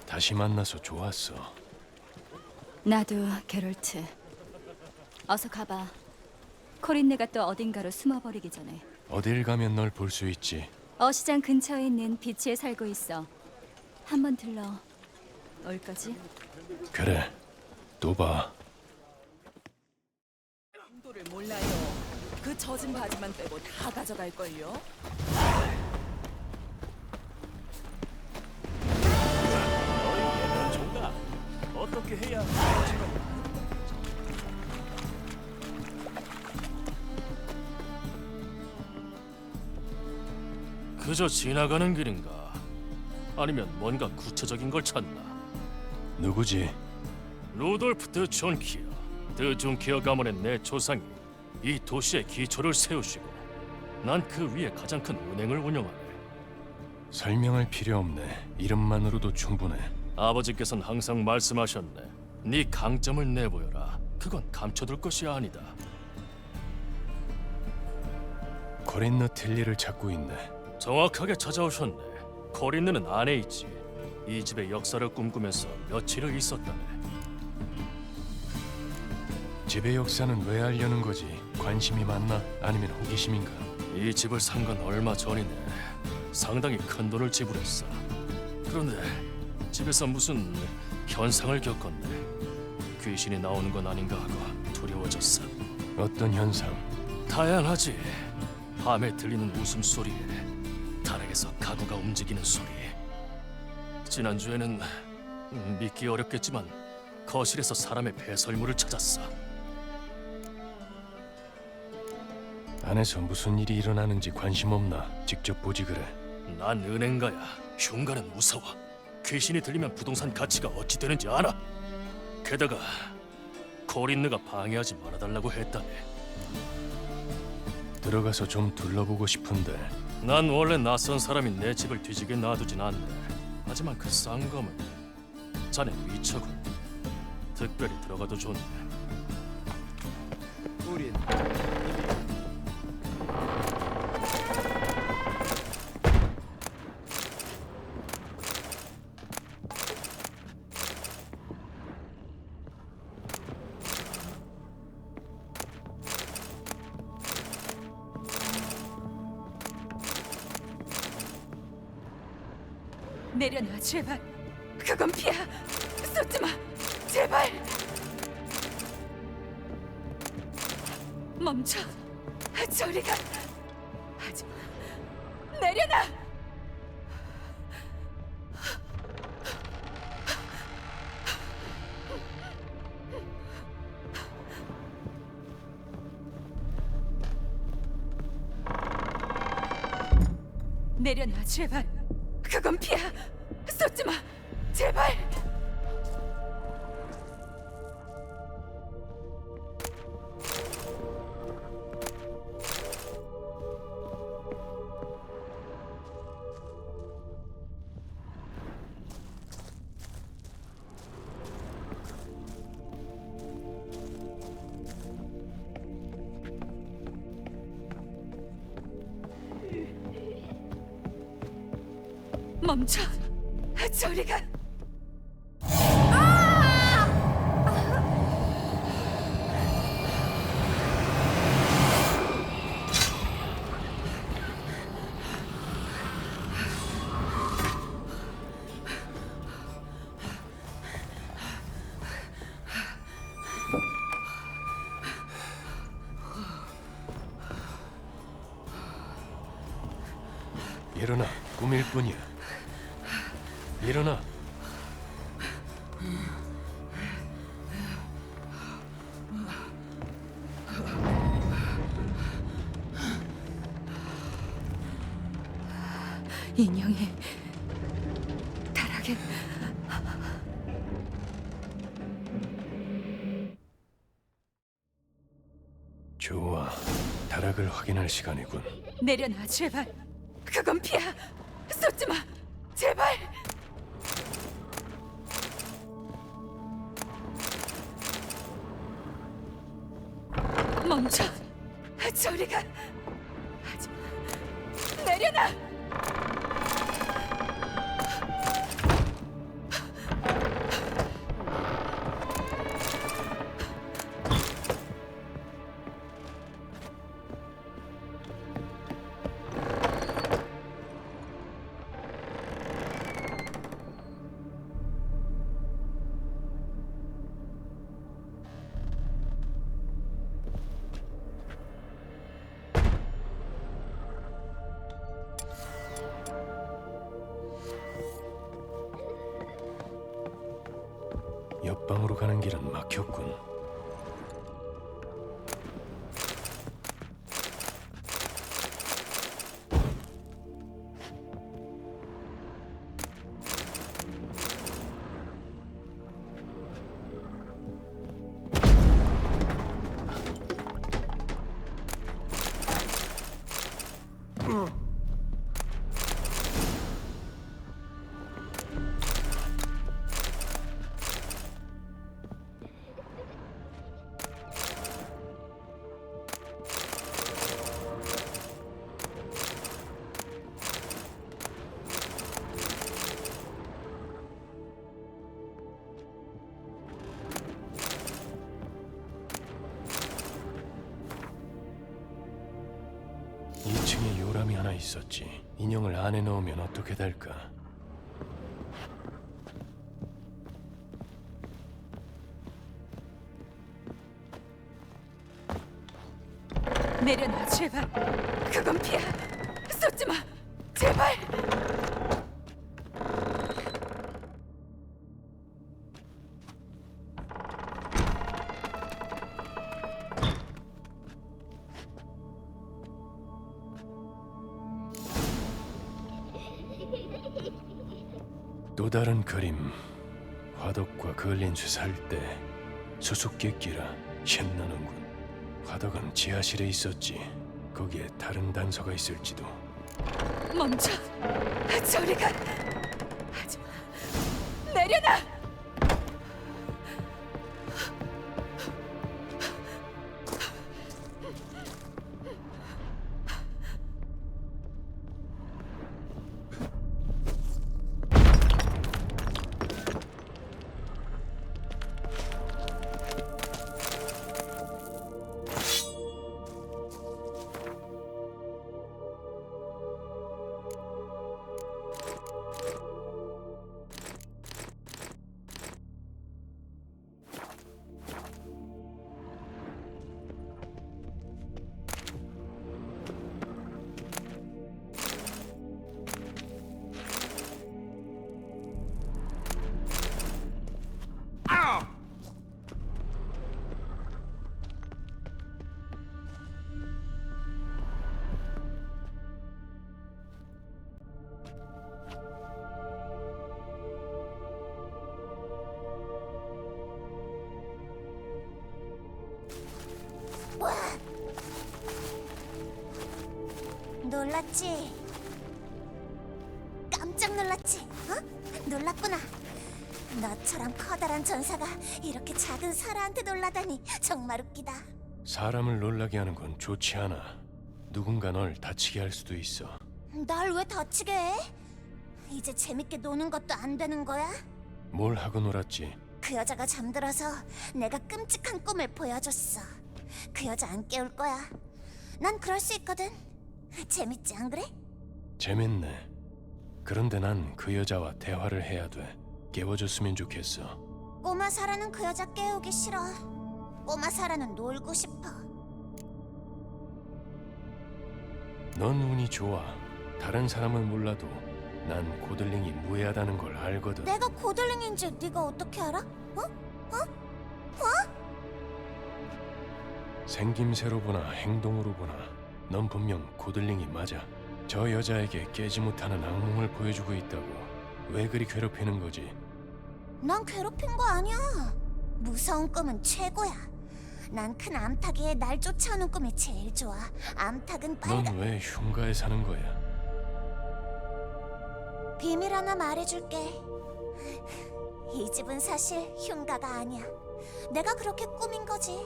Speaker 4: 다시 만나서 좋았어.
Speaker 11: 나도 게롤트. 어서 가봐. 코린네가 또 어딘가로 숨어버리기 전에.
Speaker 4: 어딜 가면 널 볼 수 있지.
Speaker 11: 어시장 근처에 있는 비치에 살고 있어. 한번 들러 올 거지?
Speaker 4: 그래. 또 봐.
Speaker 9: 정도를 몰라요. 그 젖은 바지만 빼고 다 가져갈걸요.
Speaker 5: 정답. 어떻게 해야
Speaker 2: 그저 지나가는 길인가? 아니면 뭔가 구체적인 걸 찾나?
Speaker 4: 누구지?
Speaker 2: 루돌프 드 존키어. 드 존키어 가문의 내 조상이 이 도시의 기초를 세우시고 난 그 위에 가장 큰 은행을 운영하네.
Speaker 4: 설명할 필요 없네. 이름만으로도 충분해.
Speaker 2: 아버지께서는 항상 말씀하셨네. 네 강점을 내보여라. 그건 감춰둘 것이 아니다.
Speaker 4: 코린너 틸리를 찾고 있네.
Speaker 2: 정확하게 찾아오셨네. 코린느는 안에 있지. 이 집의 역사를 꿈꾸면서 며칠을 있었다네.
Speaker 4: 집의 역사는 왜 알려는 거지? 관심이 많나? 아니면 호기심인가?
Speaker 2: 이 집을 산 건 얼마 전이네. 상당히 큰 돈을 지불했어. 그런데 집에서 무슨 현상을 겪었네. 귀신이 나오는 건 아닌가 하고 두려워졌어.
Speaker 4: 어떤 현상?
Speaker 2: 다양하지. 밤에 들리는 웃음소리에 다락에서 가구가 움직이는 소리. 지난주에는 믿기 어렵겠지만 거실에서 사람의 배설물을 찾았어.
Speaker 4: 안에서 무슨 일이 일어나는지 관심 없나? 직접 보지 그래.
Speaker 2: 난 은행가야. 흉가는 무서워. 귀신이 들리면 부동산 가치가 어찌 되는지 알아. 게다가 코린느가 방해하지 말아달라고 했다네.
Speaker 4: 들어가서 좀 둘러보고 싶은데.
Speaker 2: 난 원래 낯선 사람이 내 집을 뒤지게 놔두진 않네. 하지만 그 쌍검은 자네 위처군. 특별히 들어가도 좋네.
Speaker 5: 우린
Speaker 9: 내려놔 제발. 그건 피야. 쏟지 마. 제발. 멈춰. 저리 가. 하지 마. 내려놔. 내려놔 제발. 그건 피야. 쏟지 마. 제발. 멈춰. 저리 가.
Speaker 4: 일어나. 꿈일 뿐이야. 일어나.
Speaker 9: 인형이 다락에
Speaker 4: 좋아. 다락을 확인할 시간이군.
Speaker 11: 내려놔 제발. 그건 피야. 쏟지 마. 제발. 멈춰. 저리 가. 하지 마. 내려놔.
Speaker 4: 옆방으로 가는 길은 막혔군. 이 2층에 요람이 하나 있었지. 인형을 안에 넣으면 어떻게 될까?
Speaker 11: 내려놔 제발. 그건 피야. 쏟지 마. 제발.
Speaker 4: 또 다른 그림. 화덕과 그을린수 살 때 수수께끼라 신나는군. 화덕은 지하실에 있었지. 거기에 다른 단서가 있을지도.
Speaker 11: 멈춰. 저리 가. 하지 마. 내려놔.
Speaker 13: 놀랐지? 깜짝 놀랐지? 어? 놀랐구나. 너처럼 커다란 전사가 이렇게 작은 사라한테 놀라다니 정말 웃기다.
Speaker 4: 사람을 놀라게 하는 건 좋지 않아. 누군가 널 다치게 할 수도 있어.
Speaker 13: 날 왜 다치게 해? 이제 재밌게 노는 것도 안 되는 거야?
Speaker 4: 뭘 하고 놀았지?
Speaker 13: 그 여자가 잠들어서 내가 끔찍한 꿈을 보여줬어. 그 여자 안 깨울 거야. 난 그럴 수 있거든. 재밌지 안 그래?
Speaker 4: 재밌네. 그런데 난 그 여자와 대화를 해야 돼. 깨워줬으면 좋겠어.
Speaker 13: 꼬마 사라는 그 여자 깨우기 싫어. 꼬마 사라는 놀고 싶어.
Speaker 4: 넌 운이 좋아. 다른 사람은 몰라도 난 고들링이 무해하다는 걸 알거든.
Speaker 13: 내가 고들링인지 네가 어떻게 알아? 어?
Speaker 4: 생김새로 보나 행동으로 보나 넌 분명 고들링이 맞아. 저 여자에게 깨지 못하는 악몽을 보여주고 있다고. 왜 그리 괴롭히는 거지?
Speaker 13: 난 괴롭힌 거 아니야. 무서운 꿈은 최고야. 난 큰 암탉이 날 쫓아오는 꿈이 제일 좋아. 암탉은 빨간.
Speaker 4: 넌 왜 흉가에 사는 거야?
Speaker 13: 비밀 하나 말해줄게. 이 집은 사실 흉가가 아니야. 내가 그렇게 꾸민 거지.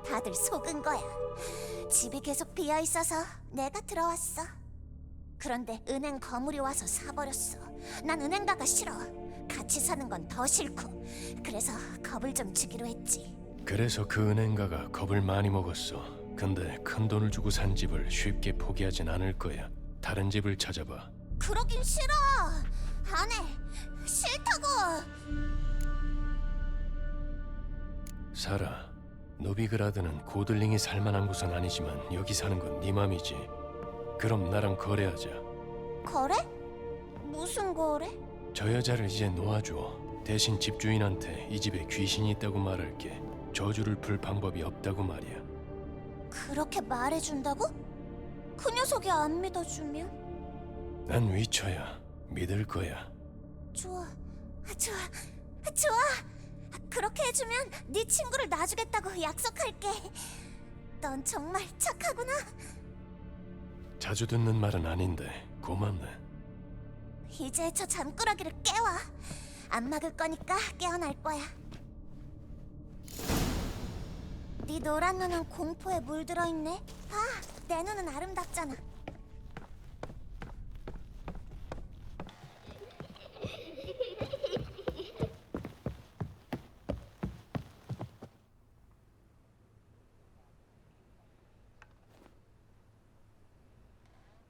Speaker 13: 다들 속은 거야. 집이 계속 비어 있어서 내가 들어왔어. 그런데 은행 거물이 와서 사버렸어. 난 은행가가 싫어. 같이 사는 건 더 싫고. 그래서 겁을 좀 주기로 했지.
Speaker 4: 그래서 그 은행가가 겁을 많이 먹었어. 근데 큰 돈을 주고 산 집을 쉽게 포기하진 않을 거야. 다른 집을 찾아봐.
Speaker 13: 그러긴 싫어. 안 해. 싫다고.
Speaker 4: 사라, 노비그라드는 고들링이 살만한 곳은 아니지만 여기 사는 건 네 맘이지. 그럼 나랑 거래하자.
Speaker 13: 거래? 무슨 거래?
Speaker 4: 저 여자를 이제 놓아줘. 대신 집주인한테 이 집에 귀신이 있다고 말할게. 저주를 풀 방법이 없다고 말이야.
Speaker 13: 그렇게 말해준다고? 그 녀석이 안 믿어주면?
Speaker 4: 난 위쳐야. 믿을 거야.
Speaker 13: 좋아, 좋아, 좋아. 그렇게 해주면 네 친구를 놔주겠다고 약속할게. 넌 정말 착하구나.
Speaker 4: 자주 듣는 말은 아닌데 고맙네.
Speaker 13: 이제 저 잠꾸러기를 깨워. 안 막을 거니까 깨어날 거야. 네 노란 눈은 공포에 물들어 있네. 봐, 내 눈은 아름답잖아.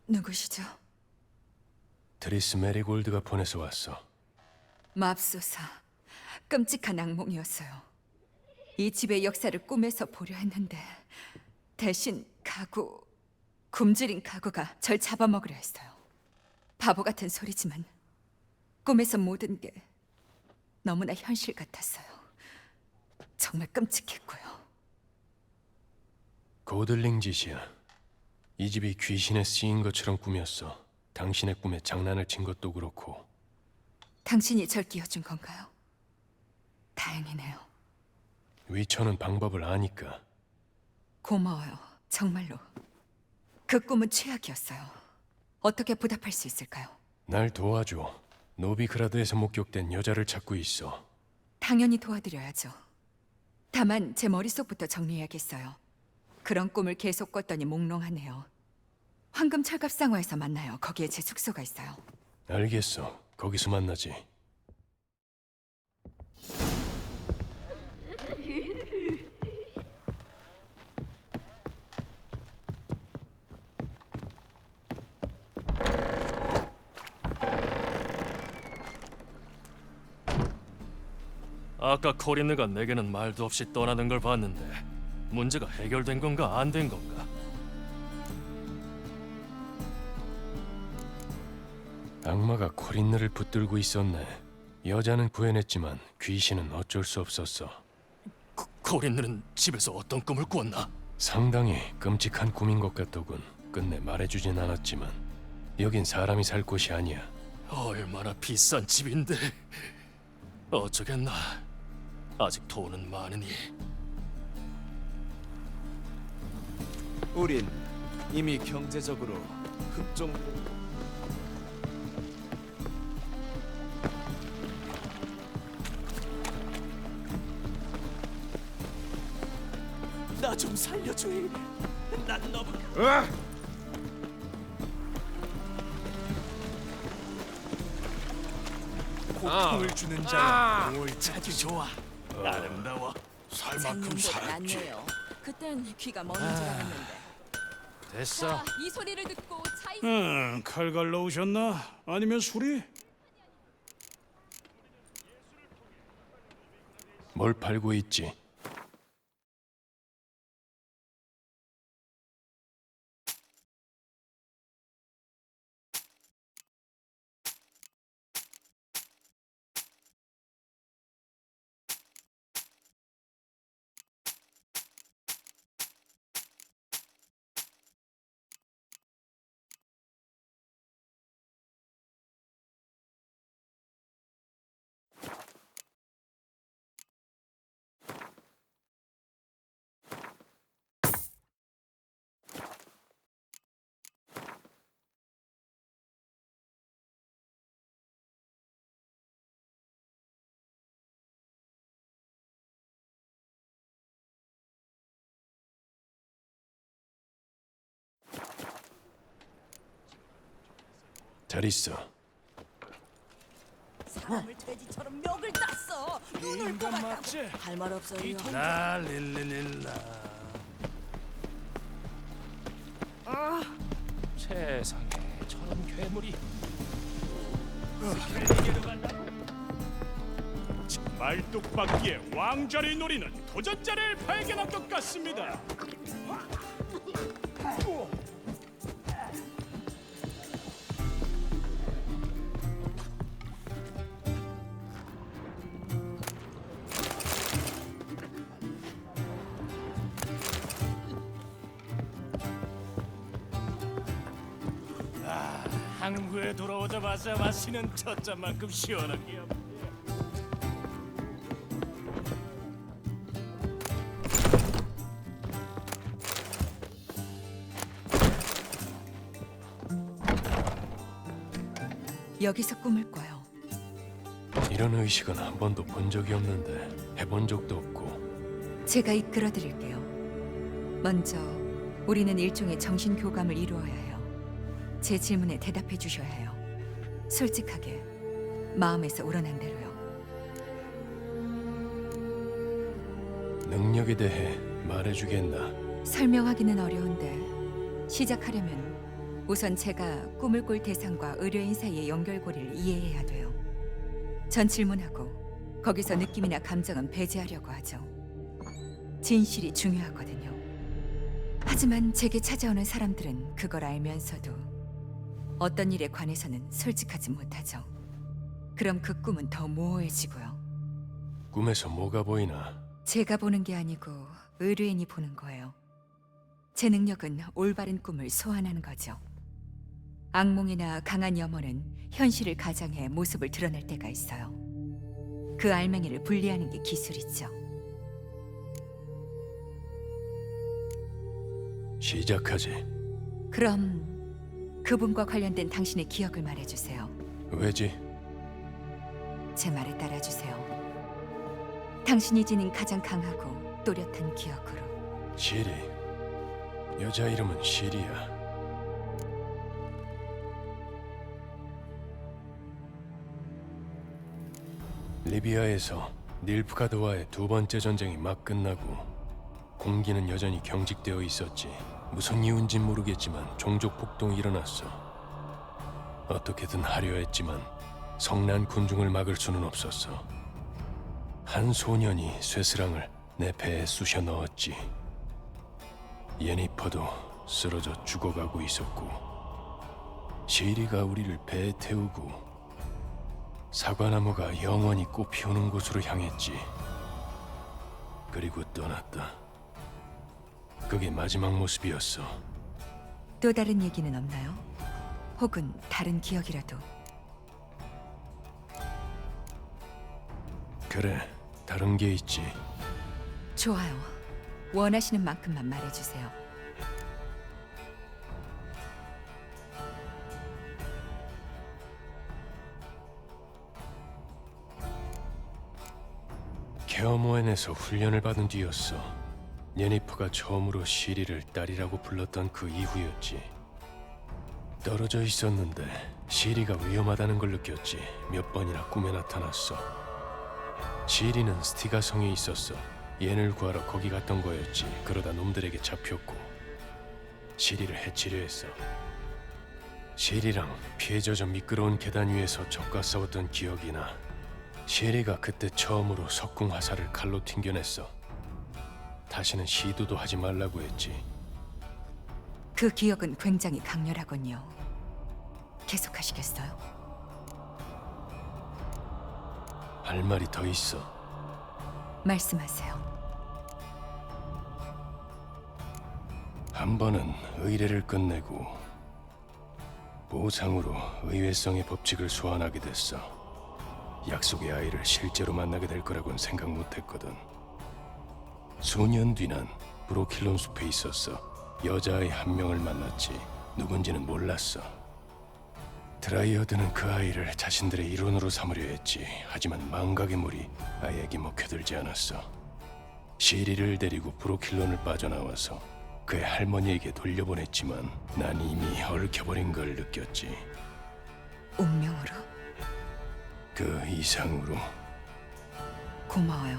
Speaker 9: 누구시죠?
Speaker 4: 드리스 메리골드가 보내서 왔어.
Speaker 9: 맙소사, 끔찍한 악몽이었어요. 이 집의 역사를 꿈에서 보려 했는데 대신 굶주린 가구가 절 잡아먹으려 했어요. 바보 같은 소리지만 꿈에서 모든 게 너무나 현실 같았어요. 정말 끔찍했고요.
Speaker 4: 고들링 짓이야. 이 집이 귀신에 쓰인 것처럼 꾸몄어. 당신의 꿈에 장난을 친 것도 그렇고.
Speaker 9: 당신이 절 끼워준 건가요? 다행이네요.
Speaker 4: 위쳐는 방법을 아니까.
Speaker 9: 고마워요. 정말로. 그 꿈은 최악이었어요. 어떻게 보답할 수 있을까요?
Speaker 4: 날 도와줘. 노비그라드에서 목격된 여자를 찾고 있어.
Speaker 9: 당연히 도와드려야죠. 다만 제 머릿속부터 정리해야겠어요. 그런 꿈을 계속 꿨더니 몽롱하네요. 황금 철갑상어에서 만나요. 거기에 제 숙소가 있어요.
Speaker 4: 알겠어. 거기서 만나지.
Speaker 2: 아까 코린느가 내게는 말도 없이 떠나는 걸 봤는데 문제가 해결된 건가 안 된 건가?
Speaker 4: 악마가 코린느를 붙들고 있었네. 여자는 구해냈지만 귀신은 어쩔 수 없었어.
Speaker 2: 코린느는 집에서 어떤 꿈을 꿨나?
Speaker 4: 상당히 끔찍한 꿈인 것 같더군. 끝내 말해주진 않았지만 여긴 사람이 살 곳이 아니야.
Speaker 2: 얼마나 비싼 집인데 어쩌겠나. 아직 돈은 많으니.
Speaker 5: 우린 이미 경제적으로 흑종. 나 좀 살려줘. 난 너무.
Speaker 8: 고통을 주는 자야 뭘 찾기 좋아.
Speaker 2: 아름다워.
Speaker 8: 살 만큼 살았지.
Speaker 9: 낫네요. 그땐 귀가 먼 줄 알았는데.
Speaker 8: 됐어.
Speaker 9: 자, 이 소리를 듣고 차이.
Speaker 12: 칼 갈러 오셨나? 아니면 술이?
Speaker 4: 뭘 팔고 있지? 잘 있어.
Speaker 14: 사람을 돼지처럼 멱을 땄어. 눈을 뽑았다고. 할 말 없어요.
Speaker 8: 랄릴릴릴라.
Speaker 2: 세상에 저런 괴물이
Speaker 12: 말뚝박기의 왕자를 노리는 도전자를 발견한 것 같습니다. 항구에 돌아오자마자 마시는 첫 잔만큼 시원한 게 없네.
Speaker 9: 여기서 꿈을 꿔요.
Speaker 4: 이런 의식은 한 번도 본 적이 없는데 해본 적도 없고.
Speaker 9: 제가 이끌어 드릴게요. 먼저 우리는 일종의 정신 교감을 이루어야 해요. 제 질문에 대답해 주셔야 해요. 솔직하게 마음에서 우러난 대로요.
Speaker 4: 능력에 대해 말해주겠나?
Speaker 9: 설명하기는 어려운데 시작하려면 우선 제가 꿈을 꿀 대상과 의뢰인 사이의 연결고리를 이해해야 돼요. 전 질문하고 거기서 느낌이나 감정은 배제하려고 하죠. 진실이 중요하거든요. 하지만 제게 찾아오는 사람들은 그걸 알면서도 어떤 일에 관해서는 솔직하지 못하죠. 그럼 그 꿈은 더 모호해지고요.
Speaker 4: 꿈에서 뭐가 보이나?
Speaker 9: 제가 보는 게 아니고 의뢰인이 보는 거예요. 제 능력은 올바른 꿈을 소환하는 거죠. 악몽이나 강한 염원은 현실을 가장해 모습을 드러낼 때가 있어요. 그 알맹이를 분리하는 게 기술이죠.
Speaker 4: 시작하지.
Speaker 9: 그럼 그분과 관련된 당신의 기억을 말해주세요.
Speaker 4: 왜지?
Speaker 9: 제 말에 따라주세요. 당신이 지닌 가장 강하고 또렷한 기억으로.
Speaker 4: 시리. 여자 이름은 시리야. 리비아에서 닐프가드와의 두 번째 전쟁이 막 끝나고 공기는 여전히 경직되어 있었지. 무슨 이유인진 모르겠지만 종족 폭동이 일어났어. 어떻게든 하려 했지만 성난 군중을 막을 수는 없었어. 한 소년이 쇠스랑을 내 배에 쑤셔 넣었지. 예니퍼도 쓰러져 죽어가고 있었고, 시리가 우리를 배에 태우고 사과나무가 영원히 꽃 피우는 곳으로 향했지. 그리고 떠났다. 그게 마지막 모습이었어.
Speaker 9: 또 다른 얘기는 없나요? 혹은 다른 기억이라도.
Speaker 4: 그래, 다른 게 있지.
Speaker 9: 좋아요. 원하시는 만큼만 말해주세요.
Speaker 4: 케어모엔에서 훈련을 받은 뒤였어. 예니퍼가 처음으로 시리를 딸이라고 불렀던 그 이후였지. 떨어져 있었는데 시리가 위험하다는 걸 느꼈지. 몇 번이나 꿈에 나타났어. 시리는 스티가 성에 있었어. 옌을 구하러 거기 갔던 거였지. 그러다 놈들에게 잡혔고 시리를 해치려 했어. 시리랑 피해 젖어 미끄러운 계단 위에서 적과 싸웠던 기억이 나. 시리가 그때 처음으로 석궁 화살을 칼로 튕겨냈어. 다시는 시도도 하지 말라고 했지.
Speaker 9: 그 기억은 굉장히 강렬하군요. 계속하시겠어요?
Speaker 4: 할 말이 더 있어.
Speaker 9: 말씀하세요.
Speaker 4: 한 번은 의뢰를 끝내고 보상으로 의외성의 법칙을 소환하게 됐어. 약속의 아이를 실제로 만나게 될 거라고는 생각 못했거든. 수년 뒤 난 브로킬론 숲에 있었어. 여자아이 한 명을 만났지. 누군지는 몰랐어. 드라이어드는 그 아이를 자신들의 일원으로 삼으려 했지. 하지만 망각의 물이 아이에게 먹혀들지 않았어. 시리를 데리고 브로킬론을 빠져나와서 그의 할머니에게 돌려보냈지만 난 이미 얽혀버린 걸 느꼈지.
Speaker 9: 운명으로?
Speaker 4: 그 이상으로.
Speaker 9: 고마워요.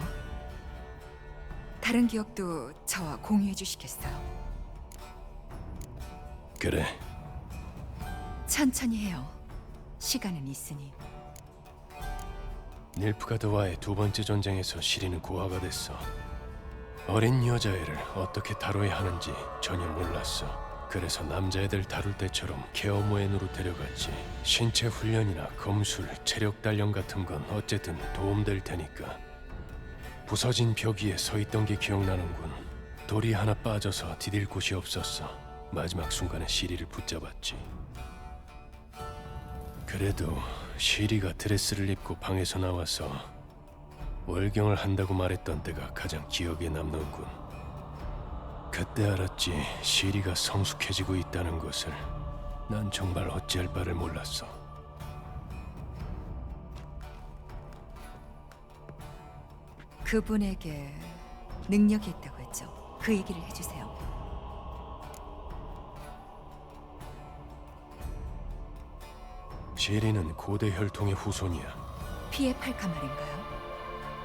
Speaker 9: 다른 기억도 저와 공유해 주시겠어요?
Speaker 4: 그래.
Speaker 9: 천천히 해요. 시간은 있으니.
Speaker 4: 닐프가드와의 두 번째 전쟁에서 시리는 고아가 됐어. 어린 여자애를 어떻게 다뤄야 하는지 전혀 몰랐어. 그래서 남자애들 다룰 때처럼 케어모엔으로 데려갔지. 신체 훈련이나 검술, 체력 단련 같은 건 어쨌든 도움될 테니까. 부서진 벽 위에 서 있던 게 기억나는군. 돌이 하나 빠져서 디딜 곳이 없었어. 마지막 순간에 시리를 붙잡았지. 그래도 시리가 드레스를 입고 방에서 나와서 월경을 한다고 말했던 때가 가장 기억에 남는군. 그때 알았지, 시리가 성숙해지고 있다는 것을. 난 정말 어찌할 바를 몰랐어.
Speaker 9: 그분에게 능력이 있다고 했죠. 그 얘기를 해주세요.
Speaker 4: 시리는 고대 혈통의 후손이야.
Speaker 9: 피해 팔카 말인가요?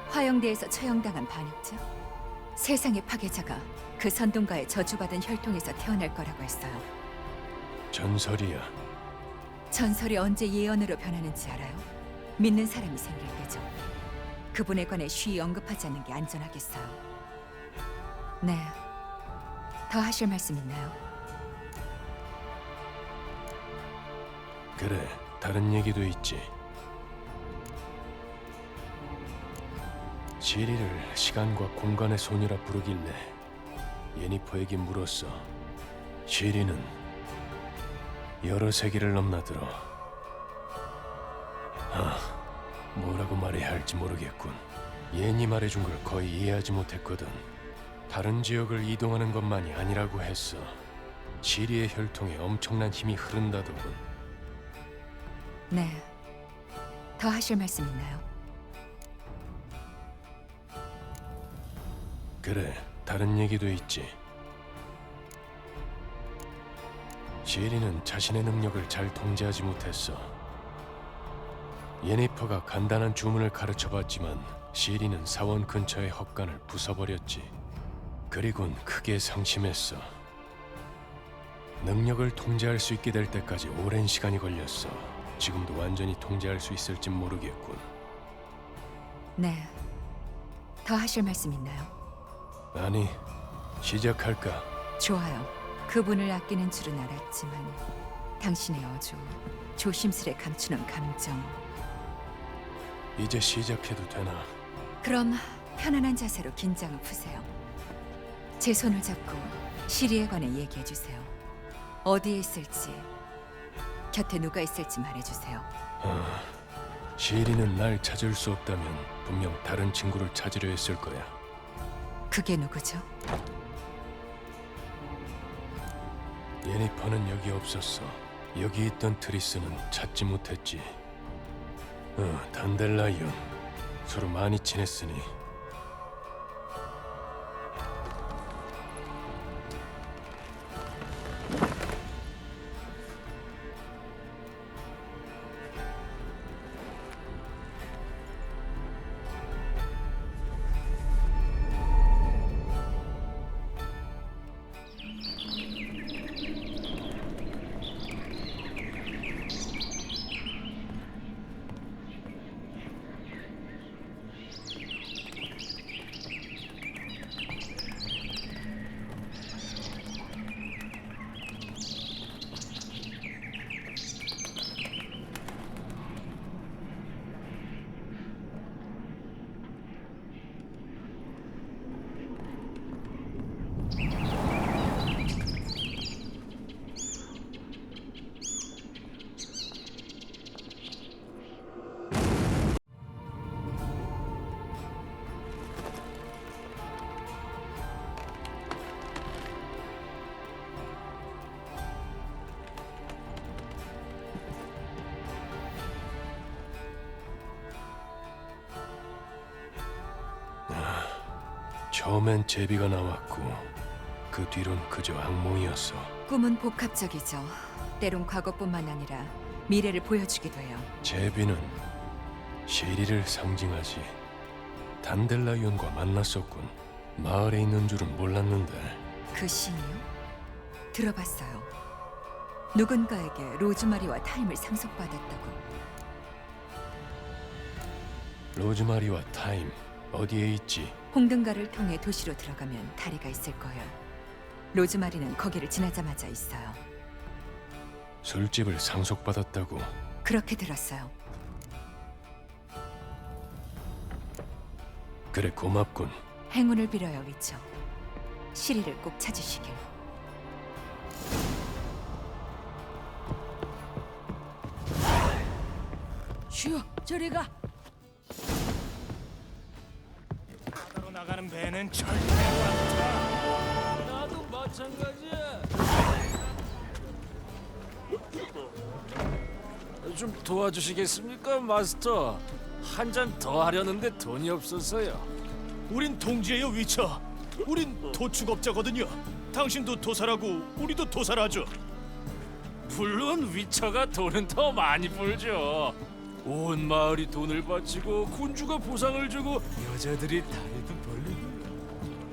Speaker 9: 화영대에서 처형당한 반역자? 세상의 파괴자가 그 선동가의 저주받은 혈통에서 태어날 거라고 했어요.
Speaker 4: 전설이야.
Speaker 9: 전설이 언제 예언으로 변하는지 알아요? 믿는 사람이 생길 때죠. 그분에 관해 쉬이 언급하지 않는 게 안전하겠어요. 네. 더 하실 말씀 있나요?
Speaker 4: 그래, 다른 얘기도 있지. 시리를 시간과 공간의 소녀라 부르길래 예니퍼에게 물었어. 시리는 여러 세계를 넘나들어. 뭐라고 말해야 할지 모르겠군. 예니 말해준 걸 거의 이해하지 못했거든. 다른 지역을 이동하는 것만이 아니라고 했어. 시리의 혈통에 엄청난 힘이 흐른다더군.
Speaker 9: 네. 더 하실 말씀 있나요?
Speaker 4: 그래, 다른 얘기도 있지. 시리는 자신의 능력을 잘 통제하지 못했어. 예니퍼가 간단한 주문을 가르쳐봤지만 시리는 사원 근처의 헛간을 부숴버렸지. 그리곤 크게 상심했어. 능력을 통제할 수 있게 될 때까지 오랜 시간이 걸렸어. 지금도 완전히 통제할 수 있을진 모르겠군.
Speaker 9: 네. 더 하실 말씀 있나요?
Speaker 4: 아니, 시작할까?
Speaker 9: 좋아요. 그분을 아끼는 줄은 알았지만 당신의 어조, 조심스레 감추는 감정.
Speaker 4: 이제 시작해도 되나?
Speaker 9: 그럼 편안한 자세로 긴장을 푸세요. 제 손을 잡고 시리에 관해 얘기해 주세요. 어디에 있을지, 곁에 누가 있을지 말해주세요.
Speaker 4: 시리는 날 찾을 수 없다면 분명 다른 친구를 찾으려 했을 거야.
Speaker 9: 그게 누구죠?
Speaker 4: 예니퍼는 여기 없었어. 여기 있던 트리스는 찾지 못했지. 단델라이온. 서로 많이 친했으니. 처음엔 제비가 나왔고 그 뒤론 그저 악몽이었어.
Speaker 9: 꿈은 복합적이죠. 때론 과거뿐만 아니라 미래를 보여주기도 해요.
Speaker 4: 제비는 시리를 상징하지. 단델라이온과 만났었군. 마을에 있는 줄은 몰랐는데.
Speaker 9: 그 신이요? 들어봤어요. 누군가에게 로즈마리와 타임을 상속받았다고.
Speaker 4: 로즈마리와 타임 어디에 있지?
Speaker 9: 홍등가를 통해 도시로 들어가면 다리가 있을 거예요. 로즈마리는 거기를 지나자마자 있어요.
Speaker 4: 술집을 상속받았다고.
Speaker 9: 그렇게 들었어요.
Speaker 4: 그래, 고맙군.
Speaker 9: 행운을 빌어요, 위쳐. 시리를 꼭 찾으시길.
Speaker 14: 슈, 저리 가.
Speaker 5: 바다로 나가는 배는 절대 안 타.
Speaker 2: 나도 마찬가지야. 좀 도와주시겠습니까, 마스터? 한 잔 더 하려는데 돈이 없어서요.
Speaker 5: 우린 동지예요, 위쳐. 우린 도축업자거든요. 당신도 도살하고 우리도 도살하죠.
Speaker 2: 물론 위처가 돈은 더 많이 벌죠. 온 마을이 돈을 바치고 군주가 보상을 주고 여자들이 다리도 벌리고.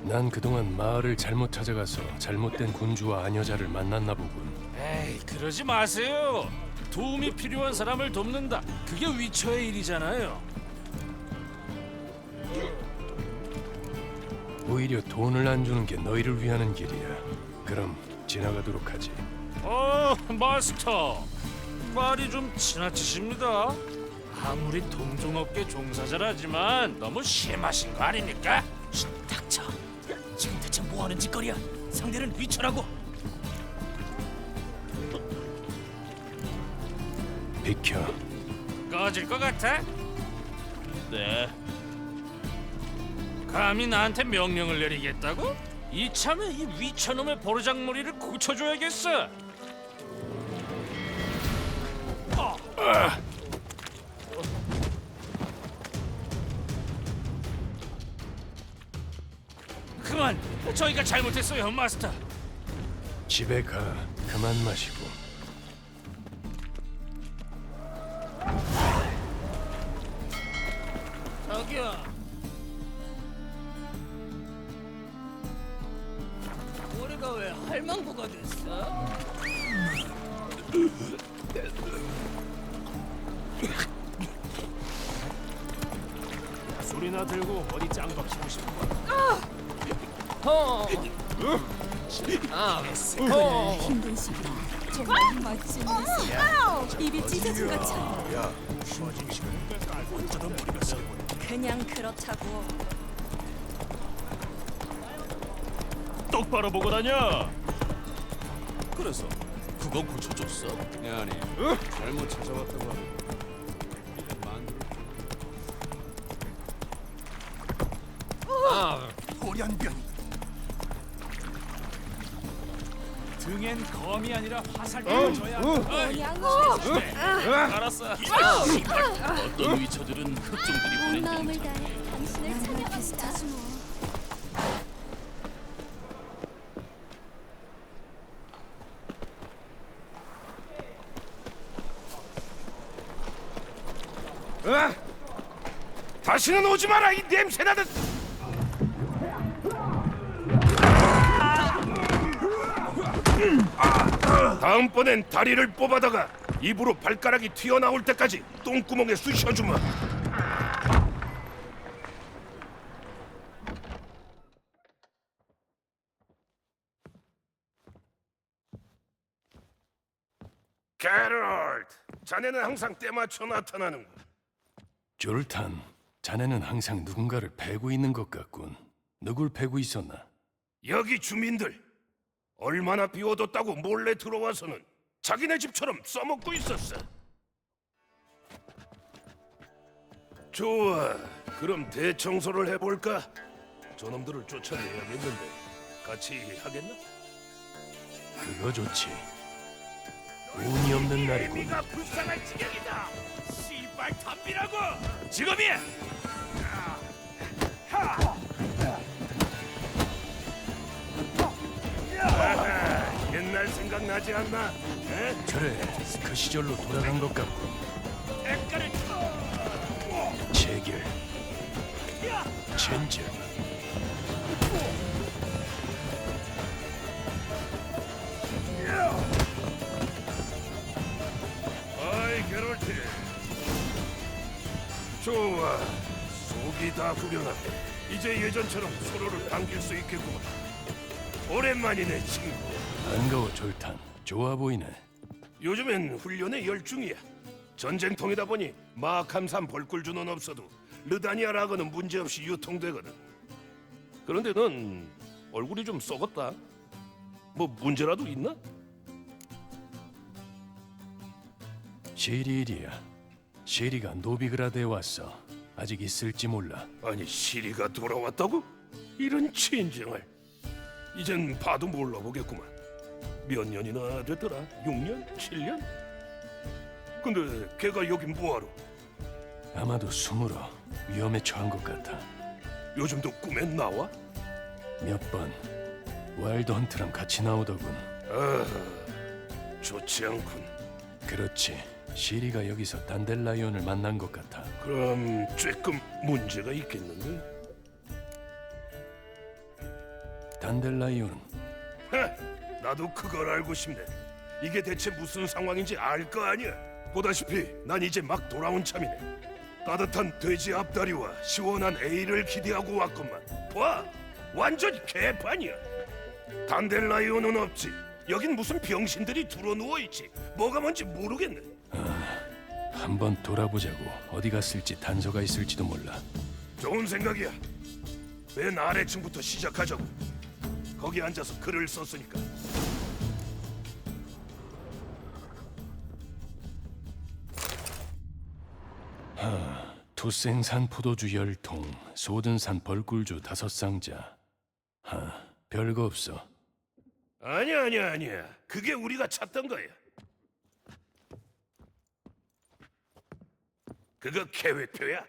Speaker 4: 난 그동안 마을을 잘못 찾아가서 잘못된 군주와 아녀자를 만났나 보군.
Speaker 2: 에이, 그러지 마세요. 도움이 필요한 사람을 돕는다. 그게 위처의 일이잖아요.
Speaker 4: 오히려 돈을 안 주는 게 너희를 위하는 길이야. 그럼 지나가도록 하지.
Speaker 2: 마스터. 말이 좀 지나치십니다. 아무리 동종업계 종사자라지만 너무 심하신 거 아닙니까?
Speaker 5: 닥쳐. 지금 대체 뭐 하는 짓거리야? 상대는 위쳐라고.
Speaker 4: 비켜.
Speaker 2: 꺼질 것 같아? 네. 감히 나한테 명령을 내리겠다고? 이참에 이 위쳐놈의 버르장머리를 고쳐줘야겠어. 그만! 저희가 잘못했어요, 마스터.
Speaker 4: 집에 가. 그만 마시고.
Speaker 5: 자기야. 머리가 왜 할망구가 됐어? 소리나 들고 어디 짱박 치고 싶은 거야?
Speaker 11: 힘든 시기라 정말 멋진 모습. 입이 찢어진 것처럼.
Speaker 7: 야, 쉬워진 시간. 어쩌다 머리가 세고.
Speaker 11: 그냥 그렇다고.
Speaker 5: 똑바로 보고 다녀.
Speaker 6: 그래서 그건 고쳐줬어? 아니, 잘못 찾아왔다고 하면
Speaker 7: 호련변이.
Speaker 5: 등엔 검이 아니라 화살표를 줘야.
Speaker 2: 알았어. 어떤 위처들은 흑종들이 보낸
Speaker 11: 마음을 다해 당신을 찬양합니다.
Speaker 7: 다시는 오지 마라, 이 냄새나는. 다음번엔 다리를 뽑아다가 입으로 발가락이 튀어나올 때까지 똥구멍에 쑤셔주마. 게롤트, 자네는 항상 때맞춰 나타나는군.
Speaker 4: 졸탄, 자네는 항상 누군가를 패고 있는 것 같군. 누굴 패고 있었나?
Speaker 7: 여기 주민들 얼마나 비워뒀다고 몰래 들어와서는 자기네 집처럼 써먹고 있었어. 좋아, 그럼 대청소를 해볼까? 저놈들을 쫓아내야겠는데 같이 하겠나?
Speaker 4: 그거 좋지. 운이 없는 날이군.
Speaker 7: 네가 불쌍할 지경이다. 씨발 덤비라고. 지금이야. 옛날 생각
Speaker 4: 생각나지 않나? 에? 그래, 그 시절로 돌아간 것 같고.
Speaker 3: 대가를
Speaker 4: 재결, 젠제.
Speaker 15: 아이 게롤트. 좋아. 속이 다 후련하네. 이제 예전처럼 서로를 반길 수 있겠구만. 오랜만이네 친구.
Speaker 4: 반가워 졸탄. 좋아 보이네.
Speaker 15: 요즘엔 훈련에 열중이야. 전쟁통이다 보니 마캄산 벌꿀주는 없어도 르다니아 라거는 문제없이 유통되거든. 그런데 넌 얼굴이 좀 썩었다. 뭐 문제라도 있나?
Speaker 4: 시리일이야. 시리가 노비그라드에 왔어. 아직 있을지 몰라.
Speaker 15: 아니 시리가 돌아왔다고? 이런 친정을. 이젠 봐도 몰라보겠구만. 몇 년이나 됐더라? 6년? 7년? 근데 걔가 여긴 뭐하러?
Speaker 4: 아마도 숨으러 위험에 처한 것 같아.
Speaker 15: 요즘도 꿈에 나와?
Speaker 4: 몇 번 와일드 헌트랑 같이 나오더군.
Speaker 15: 아, 좋지 않군.
Speaker 4: 그렇지. 시리가 여기서 단델라이온을 만난 것 같아.
Speaker 15: 그럼 조금 문제가 있겠는데?
Speaker 4: 단델라이온.
Speaker 15: 하, 나도 그걸 알고 싶네. 이게 대체 무슨 상황인지 알 거 아니야. 보다시피 난 이제 막 돌아온 참이네. 따뜻한 돼지 앞다리와 시원한 에일을 기대하고 왔건만 봐, 완전히 개판이야. 단델라이온은 없지. 여긴 무슨 병신들이 두루 누워있지. 뭐가 뭔지 모르겠네.
Speaker 4: 한번 돌아보자고. 어디 갔을지 단서가 있을지도 몰라.
Speaker 15: 좋은 생각이야. 맨 아래층부터 시작하자고. 거기 앉아서 글을 썼으니까.
Speaker 4: 투생산 포도주 10통, 소든산 벌꿀주 5상자. 별거 없어.
Speaker 15: 아니야. 그게 우리가 찾던 거야. 그거 계획표야.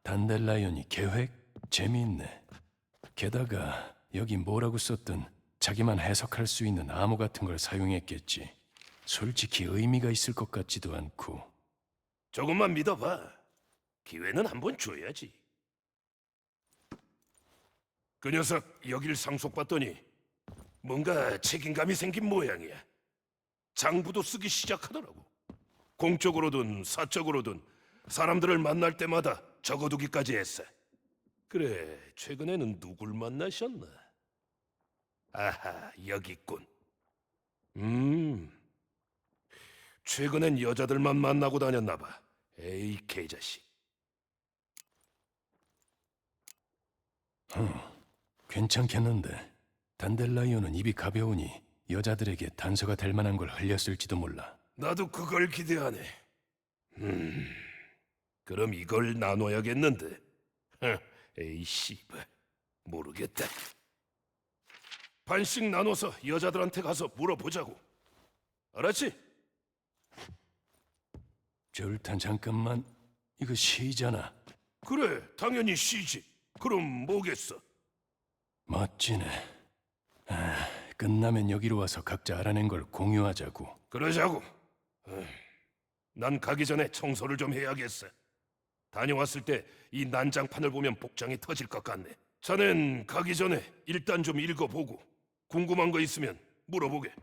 Speaker 4: 단델라이온이 계획? 재미있네. 게다가 여기 뭐라고 썼든 자기만 해석할 수 있는 암호 같은 걸 사용했겠지. 솔직히 의미가 있을 것 같지도 않고.
Speaker 15: 조금만 믿어봐. 기회는 한번 줘야지. 그 녀석 여길 상속받더니 뭔가 책임감이 생긴 모양이야. 장부도 쓰기 시작하더라고. 공적으로든 사적으로든 사람들을 만날 때마다 적어두기까지 했어. 그래, 최근에는 누굴 만나셨나? 아하, 여기 있군. 최근엔 여자들만 만나고 다녔나 봐. 에이, 개자식.
Speaker 4: 괜찮겠는데. 단델라이온은 입이 가벼우니 여자들에게 단서가 될 만한 걸 흘렸을지도 몰라.
Speaker 15: 나도 그걸 기대하네. 그럼 이걸 나눠야겠는데. 에이 씨발, 모르겠다. 반씩 나눠서 여자들한테 가서 물어보자고. 알았지?
Speaker 4: 졸탄 잠깐만. 이거 시잖아.
Speaker 15: 그래, 당연히 시지. 그럼 뭐겠어?
Speaker 4: 멋지네. 끝나면 여기로 와서 각자 알아낸 걸 공유하자고.
Speaker 15: 그러자고. 난 가기 전에 청소를 좀 해야겠어. 다녀왔을 때 이 난장판을 보면 복장이 터질 것 같네. 자넨 가기 전에 일단 좀 읽어보고 궁금한 거 있으면 물어보게.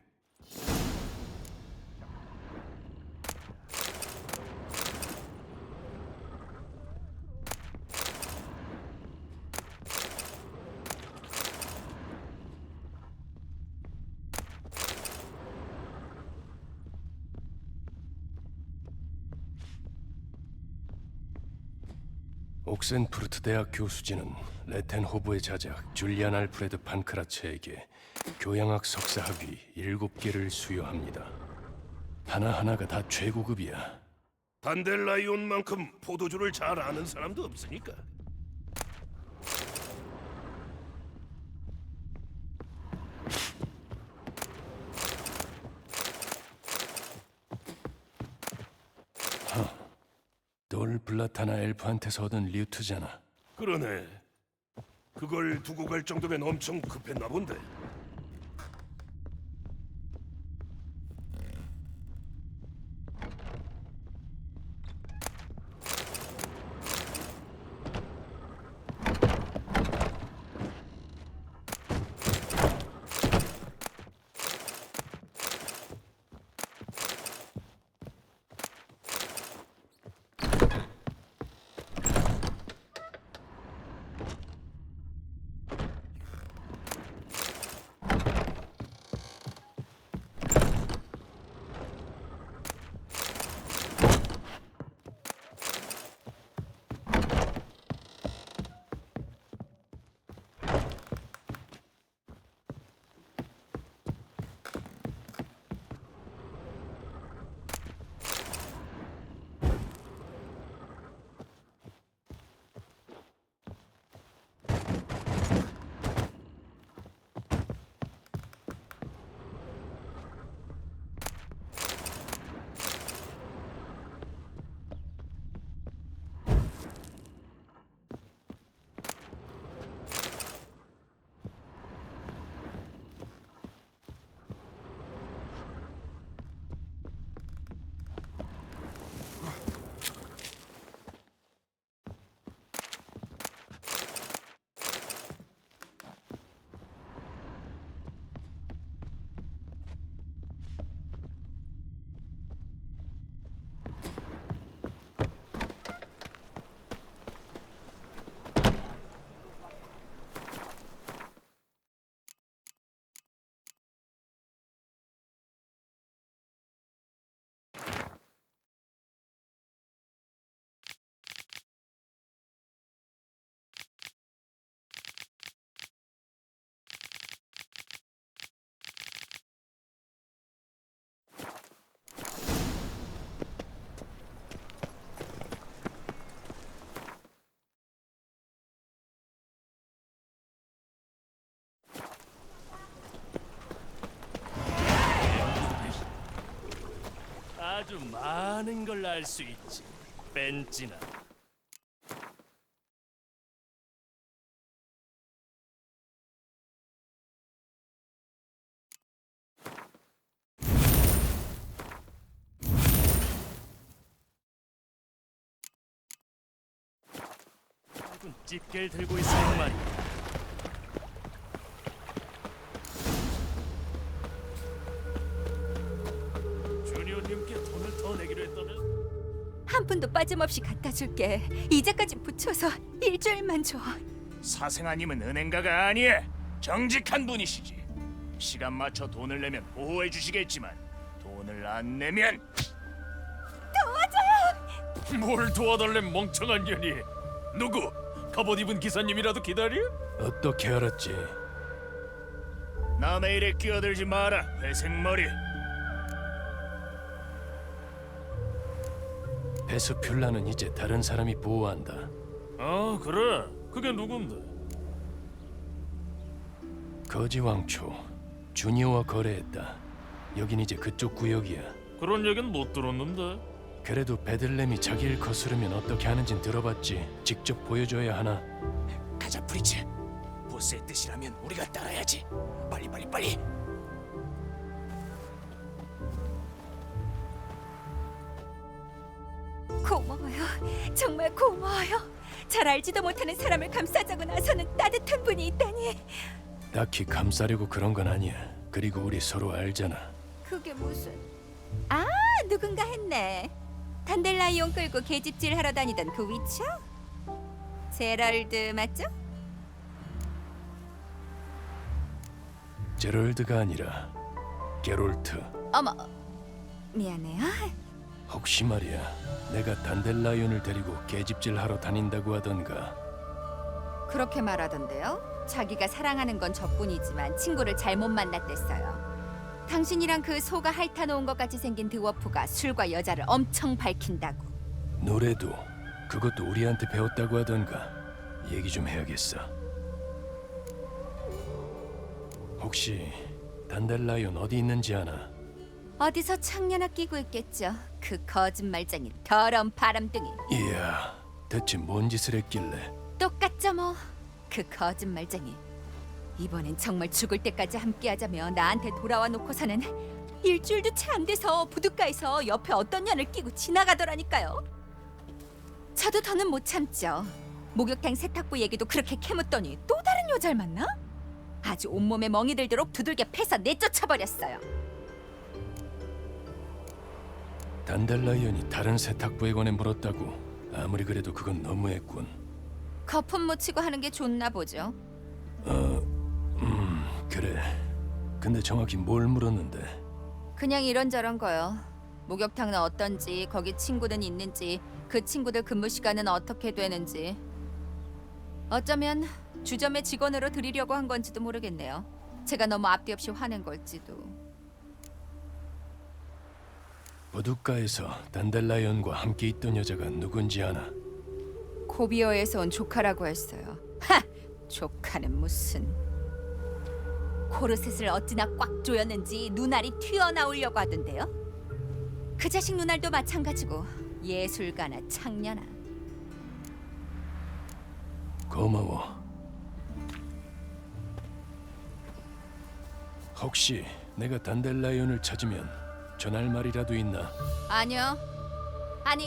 Speaker 4: 옥센푸르트 대학 교수진은 레텐호브의 자작 줄리안 알프레드 판크라츠에게 교양학 석사 학위 7개를 수여합니다. 하나하나가 다 최고급이야.
Speaker 15: 단델라이온만큼 포도주를 잘 아는 사람도 없으니까.
Speaker 4: 돌 블라타나 엘프한테서 얻은 류트잖아.
Speaker 15: 그러네. 그걸 두고 갈 정도면 엄청 급했나 본데.
Speaker 2: 아주 많은 걸 알 수 있지. 벤찌나. 작은 집게를 들고 있으면 말이야. 주니어님께 돈을 더 내기로 했다면?
Speaker 9: 한 푼도 빠짐없이 갖다 줄게. 이자까지 붙여서 일주일만 줘.
Speaker 3: 사생아님은 은행가가 아니야. 정직한 분이시지. 시간 맞춰 돈을 내면 보호해 주시겠지만 돈을 안 내면
Speaker 9: 도와줘요.
Speaker 2: 뭘 도와달래 멍청한 년이. 누구? 갑옷 입은 기사님이라도 기다려?
Speaker 4: 어떻게 알았지?
Speaker 3: 남의 일에 끼어들지 마라. 회색머리.
Speaker 4: 베스퓰라는 이제 다른 사람이 보호한다.
Speaker 2: 아 그래? 그게 누군데?
Speaker 4: 거지왕초 주니어와 거래했다. 여긴 이제 그쪽 구역이야.
Speaker 2: 그런 얘긴 못 들었는데.
Speaker 4: 그래도 베들렘이 자기 일 거스르면 어떻게 하는진 들어봤지. 직접 보여줘야 하나?
Speaker 8: 가자 프리츠. 보스의 뜻이라면 우리가 따라야지. 빨리.
Speaker 9: 고마워요. 정말 고마워요. 잘 알지도 못하는 사람을 감싸자고 나서는 따뜻한 분이 있다니.
Speaker 4: 딱히 감싸려고 그런 건 아니야. 그리고 우리 서로 알잖아.
Speaker 9: 그게 무슨... 아, 누군가 했네. 단델라이온 끌고 계집질 하러 다니던 그 위쳐? 제럴드 맞죠?
Speaker 4: 제럴드가 아니라 게롤트.
Speaker 9: 어머, 미안해요.
Speaker 4: 혹시 말이야, 내가 단델라이온을 데리고 계집질 하러 다닌다고 하던가.
Speaker 9: 그렇게 말하던데요. 자기가 사랑하는 건 저뿐이지만 친구를 잘못 만났댔어요. 당신이랑 그 소가 핥아놓은 것 같이 생긴 드워프가 술과 여자를 엄청 밝힌다고.
Speaker 4: 노래도 그것도 우리한테 배웠다고 하던가. 얘기 좀 해야겠어. 혹시 단델라이온 어디 있는지 아나?
Speaker 9: 어디서 창녀나 끼고 있겠죠. 그 거짓말쟁이 더러운 바람둥이.
Speaker 4: 이야, 대체 뭔 짓을 했길래?
Speaker 9: 똑같죠 뭐. 그 거짓말쟁이. 이번엔 정말 죽을 때까지 함께하자며 나한테 돌아와 놓고서는 일주일도 채 안 돼서 부둣가에서 옆에 어떤 년을 끼고 지나가더라니까요. 저도 더는 못 참죠. 목욕탕 세탁부 얘기도 그렇게 캐묻더니 또 다른 여자를 만나? 아주 온몸에 멍이 들도록 두들겨 패서 내쫓아버렸어요.
Speaker 4: 단달라이언이 다른 세탁부에 관해 물었다고. 아무리 그래도 그건 너무했군.
Speaker 9: 거품 묻히고 하는 게 좋나 보죠.
Speaker 4: 그래. 근데 정확히 뭘 물었는데?
Speaker 9: 그냥 이런저런 거요. 목욕탕은 어떤지, 거기 친구는 있는지, 그 친구들 근무 시간은 어떻게 되는지. 어쩌면 주점의 직원으로 드리려고 한 건지도 모르겠네요. 제가 너무 앞뒤 없이 화낸 걸지도.
Speaker 4: 부둣가에서 단달라이언과 함께 있던 여자가 누군지 아나?
Speaker 9: 코비어에서 온 조카라고 했어요. 하! 조카는 무슨... 코르셋을 어찌나 꽉 조였는지 눈알이 튀어나오려고 하던데요. 그 자식 눈알도 마찬가지고 예술가나 창녀나.
Speaker 4: 고마워. 혹시 내가 단달라이언을 찾으면 전할 말이라도 있나?
Speaker 9: 아니요. 아니,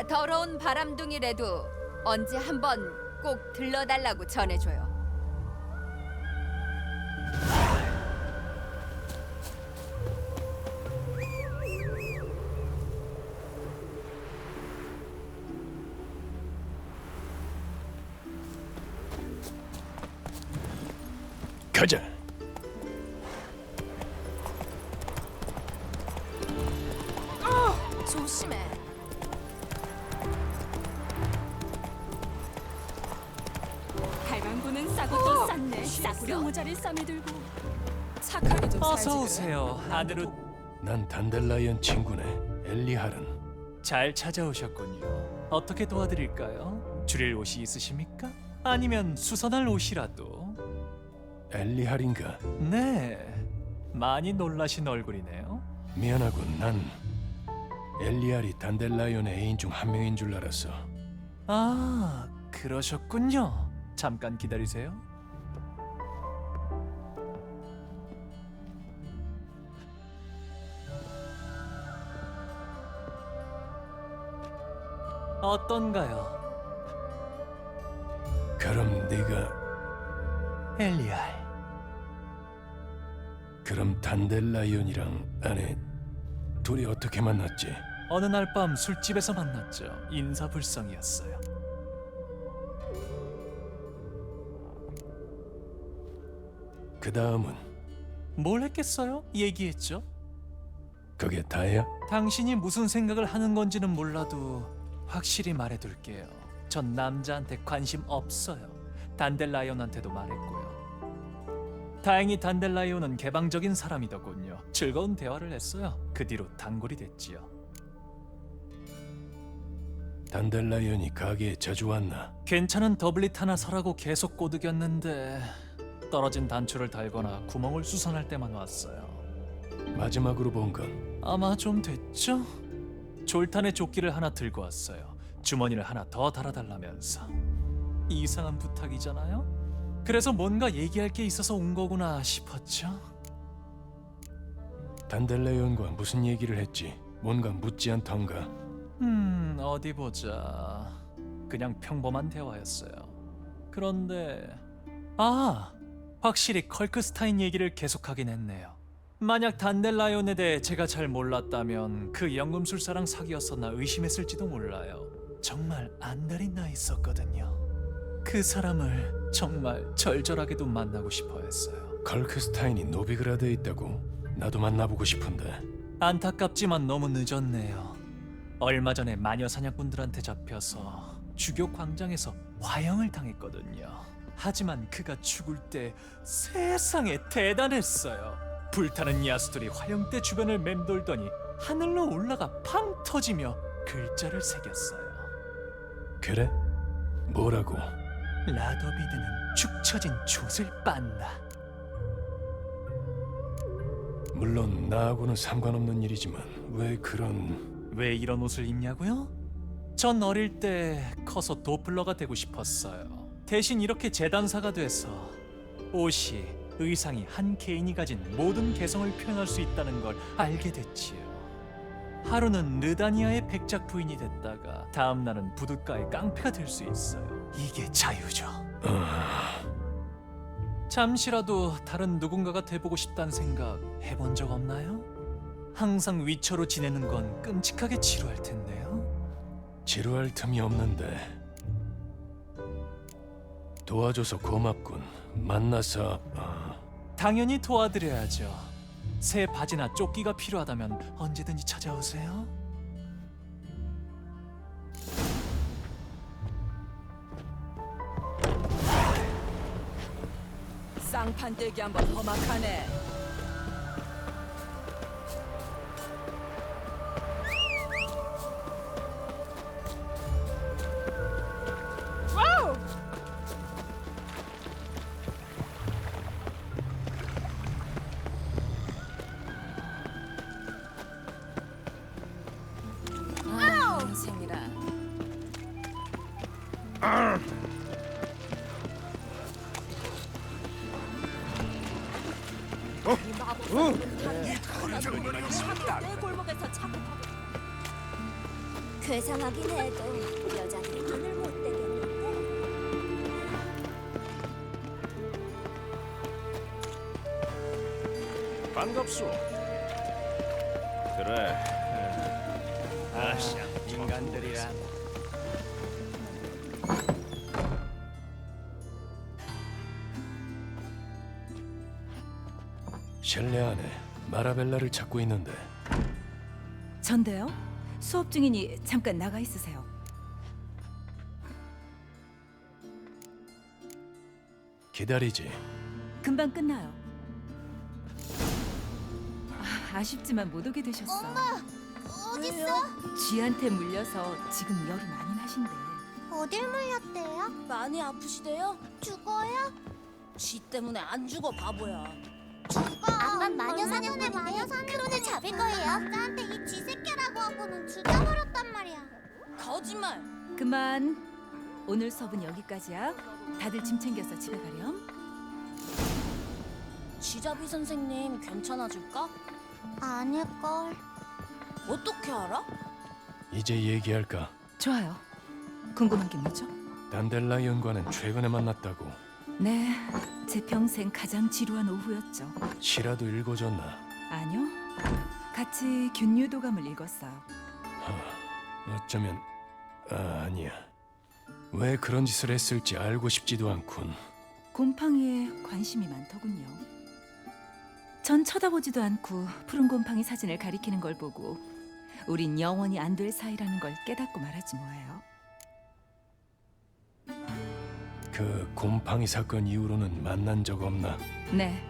Speaker 9: 더러운 바람둥이라도 언제 한번 꼭 들러달라고 전해줘요.
Speaker 4: 가자.
Speaker 14: 조심해.
Speaker 11: 갈망구는 싸고 또 쌌네. 싸구려 모자를 싸매 들고.
Speaker 14: 착하게 좀 살지.
Speaker 1: 어서 오세요. 하늘은
Speaker 4: 난 단달라이언 친구네. 엘리할은.
Speaker 1: 잘 찾아오셨군요. 어떻게 도와드릴까요? 줄일 옷이 있으십니까? 아니면 수선할 옷이라도.
Speaker 4: 엘리할인가?
Speaker 1: 네, 많이 놀라신 얼굴이네요.
Speaker 4: 미안하군. 난 엘리할이 단달라이언의 애인 중 한 명인 줄 알았어.
Speaker 1: 아, 그러셨군요. 잠깐 기다리세요. 어떤가요?
Speaker 4: 그럼 네가
Speaker 1: 엘리알.
Speaker 4: 그럼 단달라이언이랑 아내 둘이 어떻게 만났지?
Speaker 1: 어느 날 밤 술집에서 만났죠. 인사불성이었어요.
Speaker 4: 그 다음은?
Speaker 1: 뭘 했겠어요? 얘기했죠.
Speaker 4: 그게 다야?
Speaker 1: 당신이 무슨 생각을 하는 건지는 몰라도 확실히 말해둘게요. 전 남자한테 관심 없어요. 단델라이온한테도 말했고요. 다행히 단델라이온은 개방적인 사람이더군요. 즐거운 대화를 했어요. 그 뒤로 단골이 됐지요.
Speaker 4: 단달라이언이 가게에 자주 왔나?
Speaker 1: 괜찮은 더블릿 하나 사라고 계속 꼬드겼는데 떨어진 단추를 달거나 구멍을 수선할 때만 왔어요.
Speaker 4: 마지막으로 본 건?
Speaker 1: 아마 좀 됐죠? 졸탄의 조끼를 하나 들고 왔어요. 주머니를 하나 더 달아달라면서. 이상한 부탁이잖아요? 그래서 뭔가 얘기할 게 있어서 온 거구나 싶었죠?
Speaker 4: 단달라이언과 무슨 얘기를 했지? 뭔가 묻지 않던가?
Speaker 1: 어디 보자. 그냥 평범한 대화였어요. 그런데 확실히 컬크스타인 얘기를 계속하긴 했네요. 만약 단델라이온에 대해 제가 잘 몰랐다면 그 연금술사랑 사귀었었나 의심했을지도 몰라요. 정말 안달이 나 있었거든요. 그 사람을 정말 절절하게도 만나고 싶어 했어요.
Speaker 4: 컬크스타인이 노비그라드에 있다고? 나도 만나보고 싶은데.
Speaker 1: 안타깝지만 너무 늦었네요. 얼마 전에 마녀 사냥꾼들한테 잡혀서 주교 광장에서 화형을 당했거든요. 하지만 그가 죽을 때 세상에 대단했어요. 불타는 야수들이 화형대 주변을 맴돌더니 하늘로 올라가 팡 터지며 글자를 새겼어요.
Speaker 4: 그래? 뭐라고?
Speaker 1: 라더비드는 축 처진 톳을 빤다.
Speaker 4: 물론 나하고는 상관없는 일이지만 왜
Speaker 1: 이런 옷을 입냐고요? 전 어릴 때 커서 도플러가 되고 싶었어요.
Speaker 16: 대신 이렇게 재단사가 돼서 옷이, 의상이 한 개인이 가진 모든 개성을 표현할 수 있다는 걸 알게 됐지요. 하루는 르다니아의 백작 부인이 됐다가 다음 날은 부둣가의 깡패가 될 수 있어요. 이게 자유죠. 잠시라도 다른 누군가가 돼보고 싶다는 생각 해본 적 없나요? 항상 위쳐로 지내는 건 끔찍하게 지루할 텐데요.
Speaker 4: 지루할 틈이 없는데. 도와줘서 고맙군. 만나서
Speaker 16: 당연히 도와드려야죠. 새 바지나 조끼가 필요하다면 언제든지 찾아오세요.
Speaker 14: 쌍판떼기 한번 험악하네.
Speaker 11: 인생이라. 내 골목에서 자꾸
Speaker 13: 괴상하긴 해도 여자들이 눈을 못 떼겠는데.
Speaker 5: 반갑소. 그래. 아씨, 인간들이야.
Speaker 4: 셸레안에 마라벨라를 찾고 있는데.
Speaker 9: 전데요? 수업 중이니 잠깐 나가 있으세요.
Speaker 4: 기다리지.
Speaker 9: 금방 끝나요. 아쉽지만 못 오게 되셨어.
Speaker 13: 엄마, 어딨어?
Speaker 9: 쥐한테 물려서 지금 열이 많이 나신대.
Speaker 13: 어딜 물렸대요?
Speaker 11: 많이 아프시대요?
Speaker 13: 죽어요?
Speaker 11: 쥐 때문에 안 죽어 바보야.
Speaker 13: 아빠 마녀사냥꾼인데 크론을 잡을 거예요. 나한테 이 쥐새끼라고 하고는 죽여버렸단 말이야.
Speaker 11: 거짓말.
Speaker 9: 그만. 오늘 수업은 여기까지야. 다들 짐 챙겨서 집에 가렴.
Speaker 11: 쥐잡이 선생님 괜찮아질까?
Speaker 13: 아닐걸.
Speaker 11: 어떻게 알아?
Speaker 4: 이제 얘기할까?
Speaker 9: 좋아요. 궁금한 게 뭐죠?
Speaker 4: 단델라이언과는 최근에 만났다고.
Speaker 9: 네, 제 평생 가장 지루한 오후였죠.
Speaker 4: 시라도 읽어줬나?
Speaker 9: 아니요, 같이 균유도감을 읽었어요.
Speaker 4: 어쩌면 아니야. 왜 그런 짓을 했을지 알고 싶지도 않군.
Speaker 9: 곰팡이에 관심이 많더군요. 전 쳐다보지도 않고 푸른 곰팡이 사진을 가리키는 걸 보고 우린 영원히 안 될 사이라는 걸 깨닫고 말하지 뭐예요.
Speaker 4: 그 곰팡이 사건 이후로는 만난 적 없나?
Speaker 9: 네,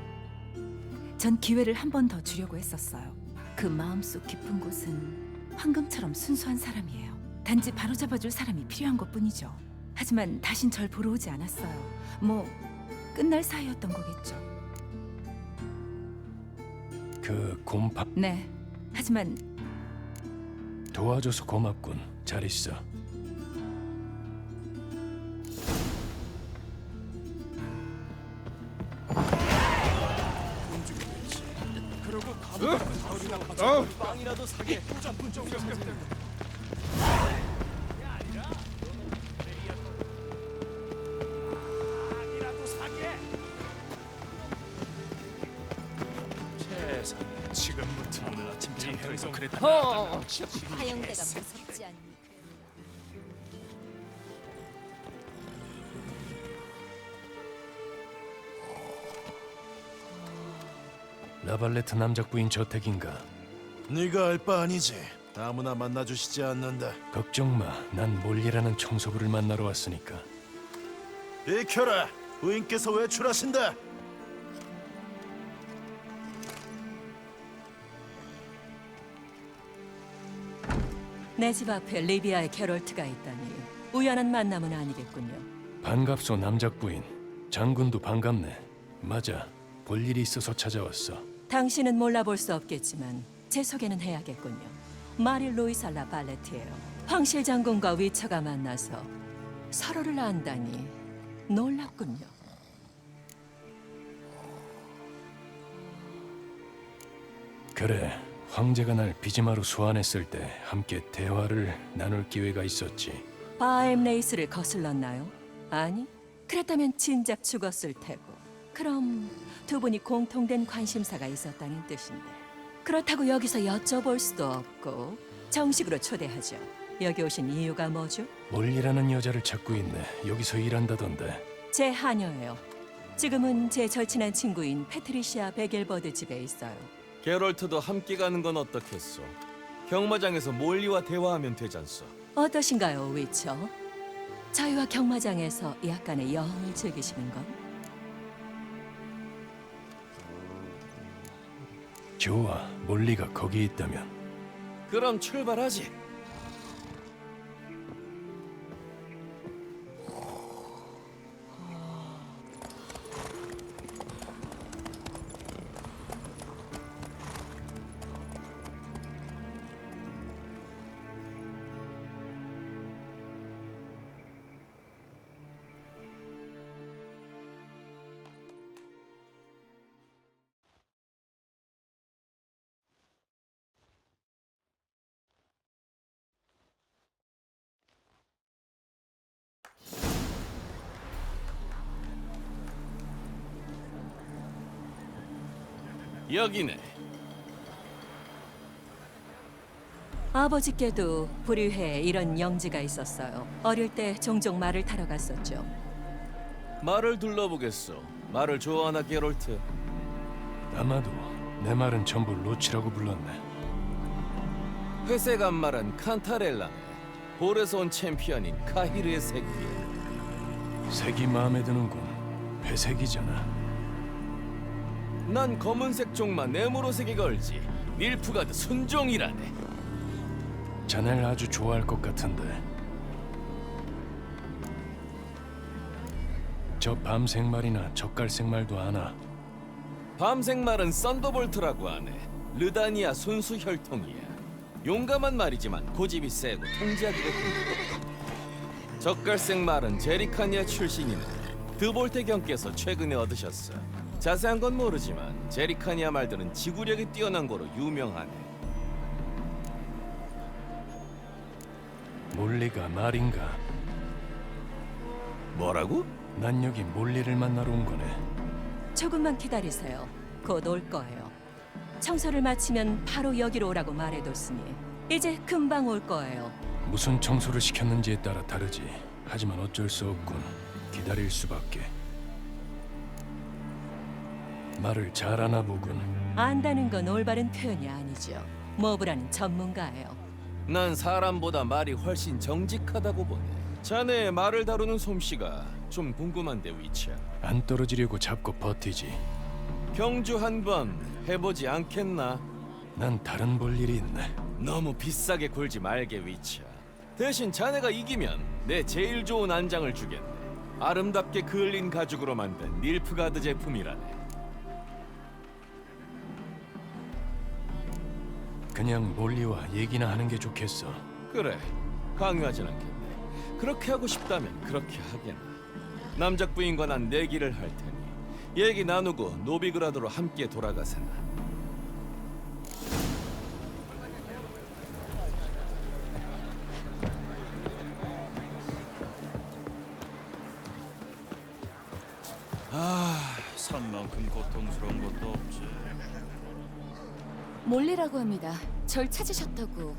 Speaker 9: 전 기회를 한 번 더 주려고 했었어요. 그 마음속 깊은 곳은 황금처럼 순수한 사람이에요. 단지 바로잡아줄 사람이 필요한 것뿐이죠. 하지만 다신 절 보러 오지 않았어요. 뭐 끝날 사이였던 거겠죠.
Speaker 4: 그 곰팡...
Speaker 9: 네, 하지만
Speaker 4: 도와줘서 고맙군. 잘 있어.
Speaker 5: 그러고 가보자. 가을이나 빵이라도 사게.
Speaker 16: 세상에, 지금부터 오늘 아침 잠들어서 그랬다.
Speaker 11: 하영대가 무섭지 않니?
Speaker 4: 라발레트 남작부인 저택인가?
Speaker 6: 네가 알 바 아니지. 아무나 만나주시지 않는다.
Speaker 4: 걱정 마. 난 몰리라는 청소부를 만나러 왔으니까.
Speaker 6: 비켜라. 부인께서 외출하신다.
Speaker 14: 내 집 앞에 리비아의 게롤트가 있다니 우연한 만남은 아니겠군요.
Speaker 4: 반갑소 남작부인. 장군도 반갑네. 맞아. 볼 일이 있어서 찾아왔어.
Speaker 14: 당신은 몰라볼 수 없겠지만 제 소개는 해야겠군요. 마리 루이사 라발레트예요. 황실 장군과 위처가 만나서 서로를 안다니 놀랍군요.
Speaker 4: 그래, 황제가 날 비지마로 소환했을 때 함께 대화를 나눌 기회가 있었지.
Speaker 14: 바엠 레이스를 거슬렀나요? 아니, 그랬다면 진작 죽었을 테고. 그럼 두 분이 공통된 관심사가 있었다는 뜻인데. 그렇다고 여기서 여쭤볼 수도 없고 정식으로 초대하죠. 여기 오신 이유가 뭐죠?
Speaker 4: 몰리라는 여자를 찾고 있네. 여기서 일한다던데.
Speaker 14: 제 하녀예요. 지금은 제 절친한 친구인 패트리시아 베겔버드 집에 있어요.
Speaker 17: 게롤트도 함께 가는 건 어떻겠소? 경마장에서 몰리와 대화하면 되잖소.
Speaker 14: 어떠신가요, 위쳐? 저희와 경마장에서 약간의 여흥을 즐기시는 건?
Speaker 4: 좋아, 몰리가 거기 있다면.
Speaker 17: 그럼 출발하지. 여기네.
Speaker 14: 아버지께도 불의회에 이런 영지가 있었어요. 어릴 때 종종 말을 타러 갔었죠.
Speaker 17: 말을 둘러보겠소. 말을 좋아하나 게롤트?
Speaker 4: 아마도 내 말은 전부 로치라고 불렀네.
Speaker 17: 회색 안말은 칸타렐라네. 볼에서 온 챔피언인 카히르의 새끼.
Speaker 4: 색이 마음에 드는군. 회색이잖아.
Speaker 17: 난 검은색 종만 네모로색에 걸지. 닐프가드 순종이라네.
Speaker 4: 자넬 아주 좋아할 것 같은데. 저 밤색 말이나 젓갈색 말도 아나?
Speaker 17: 밤색 말은 썬더볼트라고 하네. 르다니아 순수 혈통이야. 용감한 말이지만 고집이 세고 통제하기가 힘들어. 젓갈색 말은 제리카니아 출신이네. 드볼테 경께서 최근에 얻으셨어. 자세한 건 모르지만 제리카니아 말들은 지구력이 뛰어난 거로 유명하네.
Speaker 4: 몰리가 말인가?
Speaker 17: 뭐라고?
Speaker 4: 난 여기 몰리를 만나러 온 거네.
Speaker 14: 조금만 기다리세요. 곧 올 거예요. 청소를 마치면 바로 여기로 오라고 말해뒀으니 이제 금방 올 거예요.
Speaker 4: 무슨 청소를 시켰는지에 따라 다르지. 하지만 어쩔 수 없군. 기다릴 수밖에. 말을 잘하나 보군.
Speaker 14: 안다는 건 올바른 표현이 아니죠. 모브라는 전문가예요.
Speaker 17: 난 사람보다 말이 훨씬 정직하다고 보네. 자네의 말을 다루는 솜씨가 좀 궁금한데 위쳐.
Speaker 4: 안 떨어지려고 잡고 버티지.
Speaker 17: 경주 한번 해보지 않겠나?
Speaker 4: 난 다른 볼 일이 있네.
Speaker 17: 너무 비싸게 굴지 말게 위쳐. 대신 자네가 이기면 내 제일 좋은 안장을 주겠네. 아름답게 그을린 가죽으로 만든 닐프가드 제품이라네.
Speaker 4: 그냥 몰리와 얘기나 하는 게 좋겠어.
Speaker 17: 그래, 강요하진 않겠네. 그렇게 하고 싶다면 그렇게 하겠네. 남작 부인과 난 내기를 할 테니 얘기 나누고 노비그라드로 함께 돌아가세나.
Speaker 18: 산만큼 고통스러운 것도 없지.
Speaker 11: 몰리라고 합니다. 절 찾으셨다고.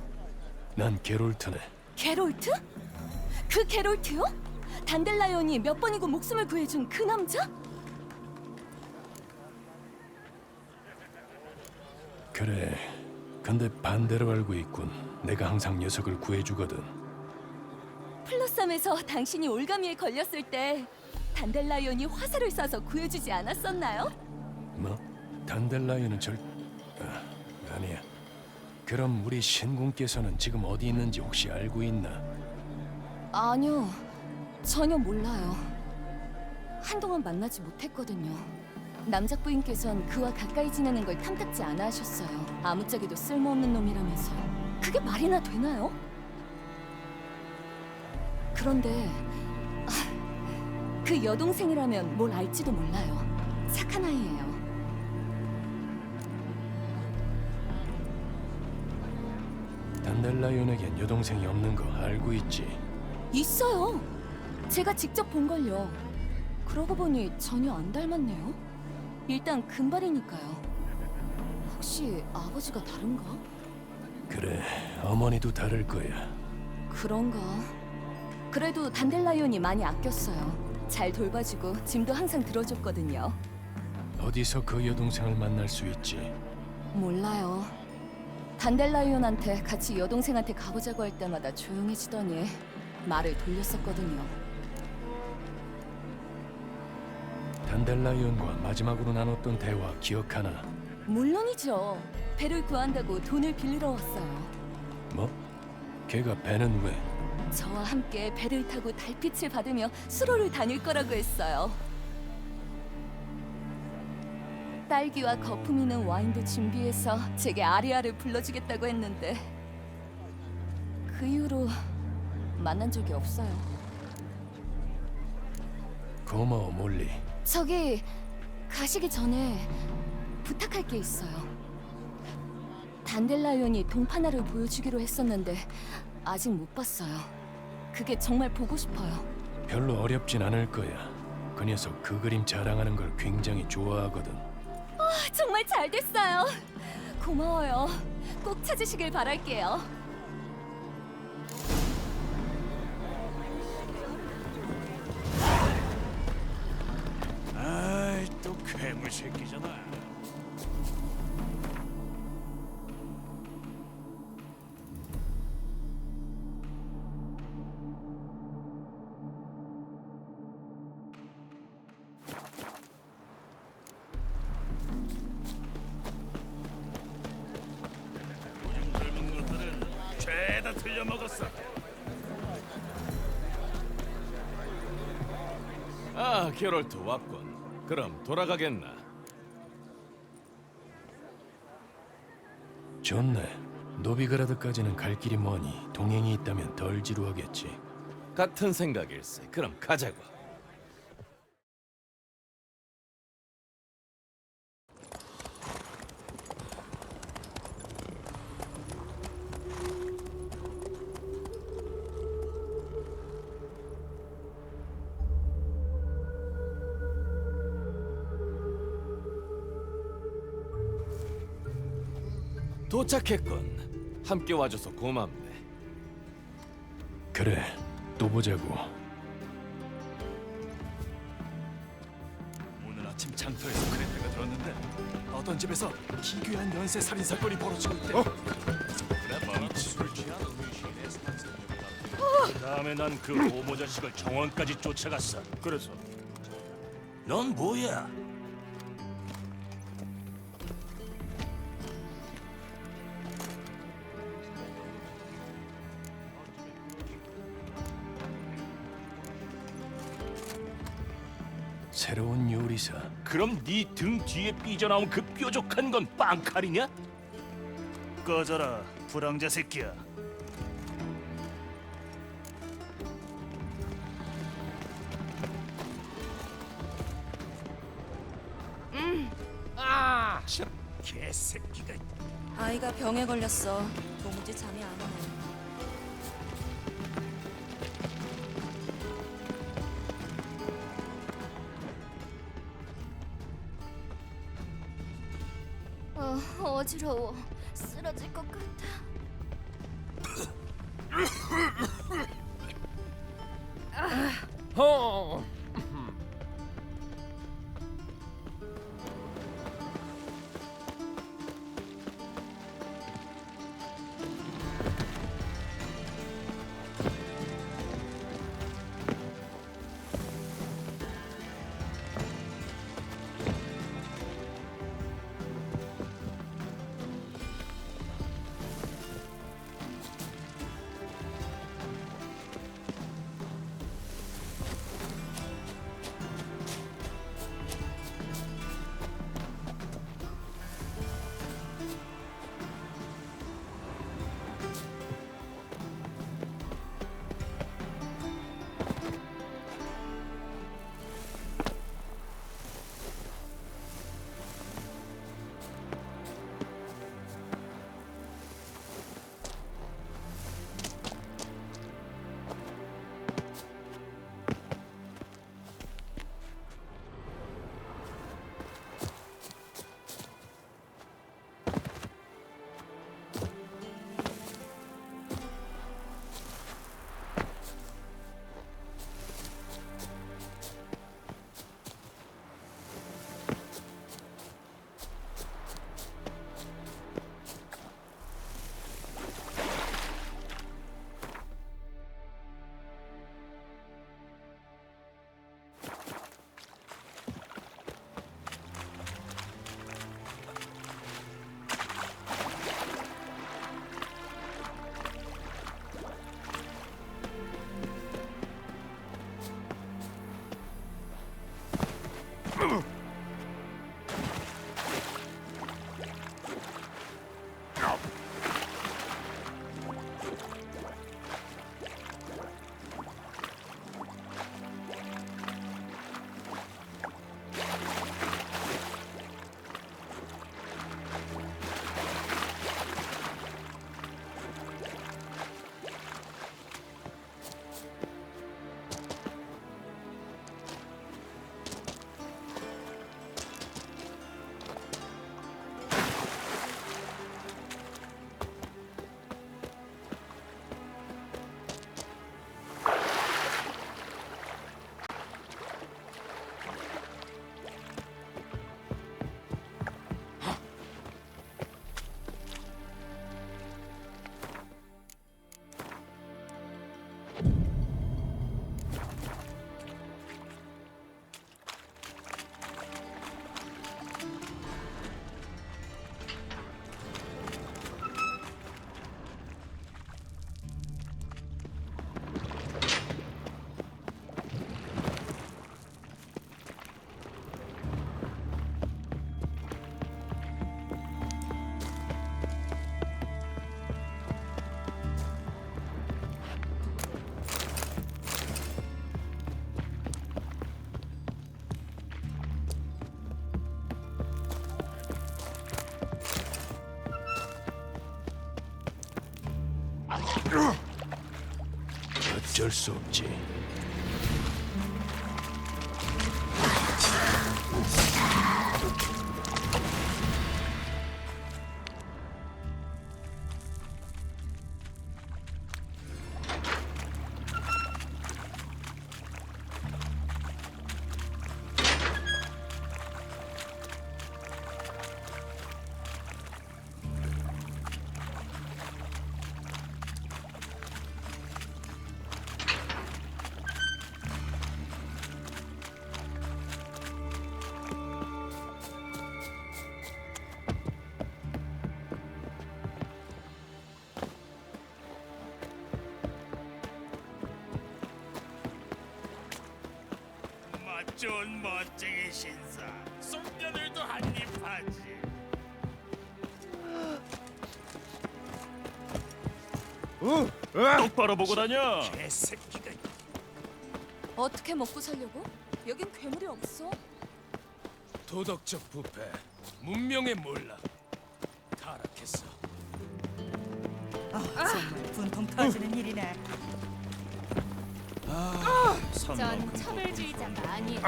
Speaker 4: 난 게롤트네.
Speaker 11: 게롤트? 그 게롤트요? 단델라이온이 몇 번이고 목숨을 구해준 그 남자?
Speaker 4: 그래. 근데 반대로 알고 있군. 내가 항상 녀석을 구해주거든.
Speaker 11: 플러쌈에서 당신이 올가미에 걸렸을 때 단델라이온이 화살을 쏴서 구해주지 않았었나요?
Speaker 4: 뭐? 단델라이언은 아니야. 그럼 우리 신궁께서는 지금 어디 있는지 혹시 알고 있나?
Speaker 11: 아니요, 전혀 몰라요. 한동안 만나지 못했거든요. 남작 부인께선 그와 가까이 지내는 걸 탐탁지 않아 하셨어요. 아무짝에도 쓸모없는 놈이라면서. 그게 말이나 되나요? 그 여동생이라면 뭘 알지도 몰라요. 착한 아이예요.
Speaker 4: 단델라이온에겐 여동생이 없는 거 알고 있지?
Speaker 11: 있어요. 제가 직접 본걸요. 그러고 보니 전혀 안 닮았네요. 일단 금발이니까요. 혹시 아버지가 다른가?
Speaker 4: 그래, 어머니도 다를 거야.
Speaker 11: 그런가? 그래도 단델라이온이 많이 아꼈어요. 잘 돌봐주고 짐도 항상 들어줬거든요.
Speaker 4: 어디서 그 여동생을 만날 수 있지?
Speaker 11: 몰라요. 단델라이온한테 같이 여동생한테 가보자고 할 때마다 조용해지더니 말을 돌렸었거든요.
Speaker 4: 단델라이온과 마지막으로 나눴던 대화 기억하나?
Speaker 11: 물론이죠. 배를 구한다고 돈을 빌리러 왔어요.
Speaker 4: 뭐? 걔가 배는 왜?
Speaker 11: 저와 함께 배를 타고 달빛을 받으며 수로를 다닐 거라고 했어요. 딸기와 거품 있는 와인도 준비해서 제게 아리아를 불러주겠다고 했는데 그 이후로 만난 적이 없어요.
Speaker 4: 고마워, 몰리.
Speaker 11: 저기 가시기 전에 부탁할 게 있어요. 단델라이온이 동파나를 보여주기로 했었는데 아직 못 봤어요. 그게 정말 보고 싶어요.
Speaker 4: 별로 어렵진 않을 거야. 그 녀석 그 그림 자랑하는 걸 굉장히 좋아하거든.
Speaker 11: 정말 잘 됐어요. 고마워요. 꼭 찾으시길 바랄게요.
Speaker 18: 아이, 또 괴물 새끼잖아. 요즘 젊은 것들은 죄다 틀려먹었어.
Speaker 17: 아, 게롤트 왔군. 그럼 돌아가겠나?
Speaker 4: 좋네. 노비그라드까지는 갈 길이 머니 동행이 있다면 덜 지루하겠지.
Speaker 17: 같은 생각일세. 그럼 가자고. 도착했군. 함께 와줘서 고맙네.
Speaker 4: 그래, 또 보자고.
Speaker 8: 오늘 아침 장터에서 그랬다가 들었는데 어떤 집에서 기괴한 연쇄 살인 사건이 벌어지고 있대.
Speaker 12: 그래 멍치를 취한 의심의 그 다음에 난 그 호모 자식을 정원까지 쫓아갔어. 그래서 넌 뭐야?
Speaker 4: 새로운 요리사.
Speaker 12: 그럼 네 등 뒤에 삐져나온 그 뾰족한 건 빵칼이냐? 꺼져라, 불황자 새끼야. 참 개새끼가.
Speaker 11: 아이가 병에 걸렸어. 도무지 잠이 안 오네. 어지러워. 쓰러질 것 같아.
Speaker 4: 어쩔 수 없지.
Speaker 18: 맛 좋은 멋쟁이 신사. 손녀들도 한입 하지.
Speaker 8: 똑바로 보고 다녀.
Speaker 18: 개새끼가.
Speaker 11: 어떻게 먹고 살려고? 여긴 괴물이 없어.
Speaker 2: 도덕적 부패, 문명의 몰락, 타락했어.
Speaker 19: 정말 분통 터지는 일이네.
Speaker 11: 전 차별주의자가 아니에요.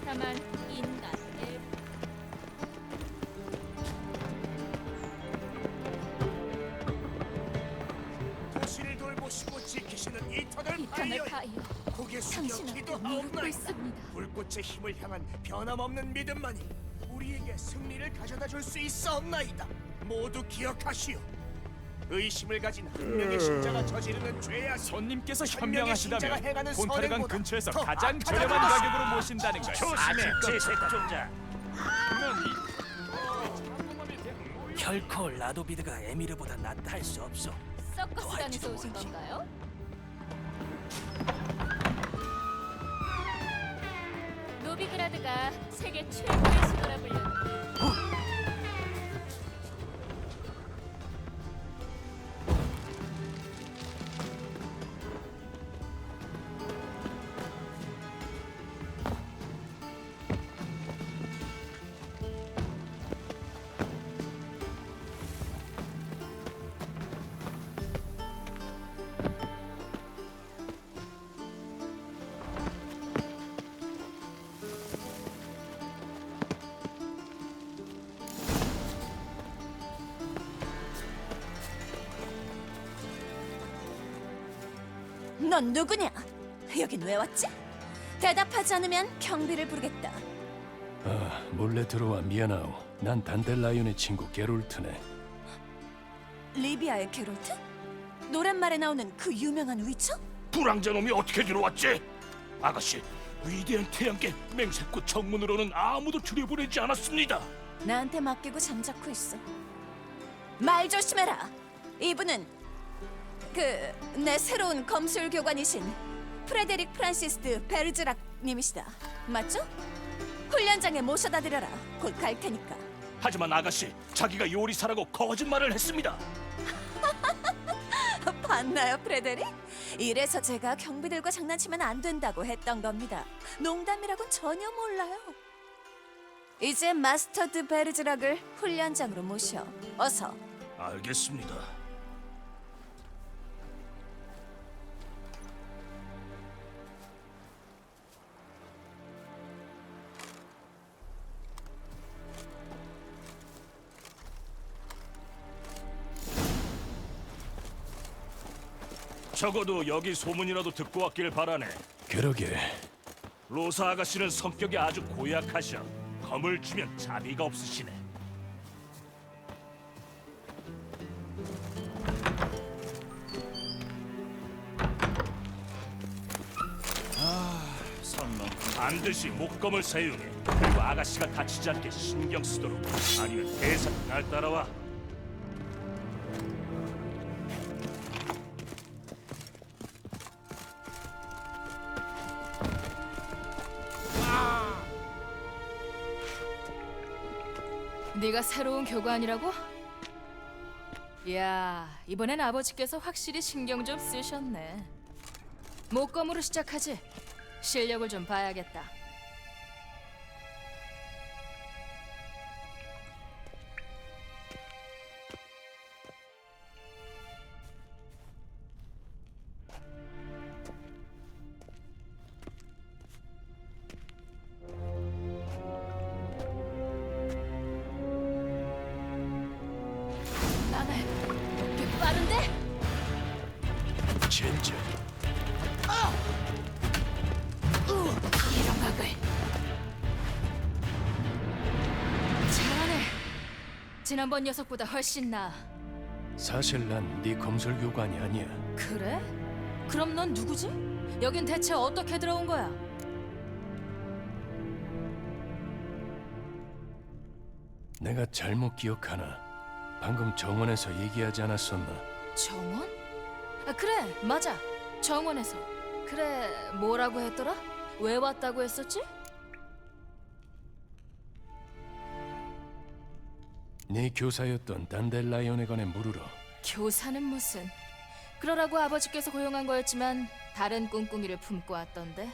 Speaker 11: 다만 인간의
Speaker 3: 도시를 돌보시고 지키시는 이터널
Speaker 11: 이터널
Speaker 3: 파이어.
Speaker 11: 파이어.
Speaker 3: 고개 숙여
Speaker 11: 당신한테
Speaker 3: 기도하옵나이다.
Speaker 11: 묻고 있습니다.
Speaker 3: 불꽃의 힘을 향한 변함없는 믿음만이 우리에게 승리를 가져다 줄 수 있사옵나이다. 모두 기억하시오. 의심을 가진 한 명의 신자가 저지르는 죄악.
Speaker 8: 손님께서
Speaker 3: 현명하시다면
Speaker 8: 현명하시다면
Speaker 3: 행하는
Speaker 8: 폰타르강
Speaker 3: 선행보다
Speaker 8: 근처에서
Speaker 3: 더
Speaker 8: 가장
Speaker 3: 악하다는
Speaker 8: 저렴한
Speaker 3: 것을
Speaker 8: 가격으로 모신다는 걸
Speaker 3: 조심해, 제색종자.
Speaker 5: 결코 라도비드가 에미르보다 낫다 할 수 없어.
Speaker 11: 서커스단에서 오신 건가요? 노비그라드가 세계 최고의 수도라 불렸는데
Speaker 13: 넌 누구냐? 여긴 왜 왔지? 대답하지 않으면 경비를 부르겠다.
Speaker 4: 몰래 들어와 미안하오. 난 단델라이온의 친구 게롤트네.
Speaker 13: 리비아의 게롤트? 노랫말에 나오는 그 유명한 위쳐?
Speaker 15: 불황자놈이 어떻게 들어왔지? 아가씨, 위대한 태양계 맹세코 정문으로는 아무도 들여보내지 않았습니다.
Speaker 13: 나한테 맡기고 잠자코 있어. 말 조심해라. 이분은 내 새로운 검술 교관이신 프레데릭 프란시스 베르즈락 님이시다. 맞죠? 훈련장에 모셔다 드려라. 곧 갈 테니까.
Speaker 15: 하지만 아가씨, 자기가 요리사라고 거짓말을 했습니다.
Speaker 13: 봤나요, 프레데릭? 이래서 제가 경비들과 장난치면 안 된다고 했던 겁니다. 농담이라곤 전혀 몰라요. 이제 마스터드 베르즈락을 훈련장으로 모셔. 어서.
Speaker 15: 알겠습니다. 적어도 여기 소문이라도 듣고 왔길 바라네.
Speaker 4: 그러게.
Speaker 15: 로사 아가씨는 성격이 아주 고약하셔. 검을 주면 자비가 없으시네. 반드시 목검을 사용해. 그리고 아가씨가 다치지 않게 신경 쓰도록. 아니면 대사 날 따라와.
Speaker 11: 네가 새로운 교관이라고? 야, 이번엔 아버지께서 확실히 신경 좀 쓰셨네. 목검으로 시작하지. 실력을 좀 봐야겠다.
Speaker 20: 지난번 녀석보다 훨씬 나아.
Speaker 4: 사실 난 네 검술 교관이 아니야.
Speaker 20: 그래? 그럼 넌 누구지? 여긴 대체 어떻게 들어온 거야?
Speaker 4: 내가 잘못 기억하나? 방금 정원에서 얘기하지 않았었나?
Speaker 20: 정원? 아, 그래, 맞아. 정원에서. 그래, 뭐라고 했더라? 왜 왔다고 했었지?
Speaker 4: 네 교사였던 단델라이온에 관해 물으러.
Speaker 20: 교사는 무슨? 그러라고 아버지께서 고용한 거였지만 다른 꿍꿍이를 품고 왔던데.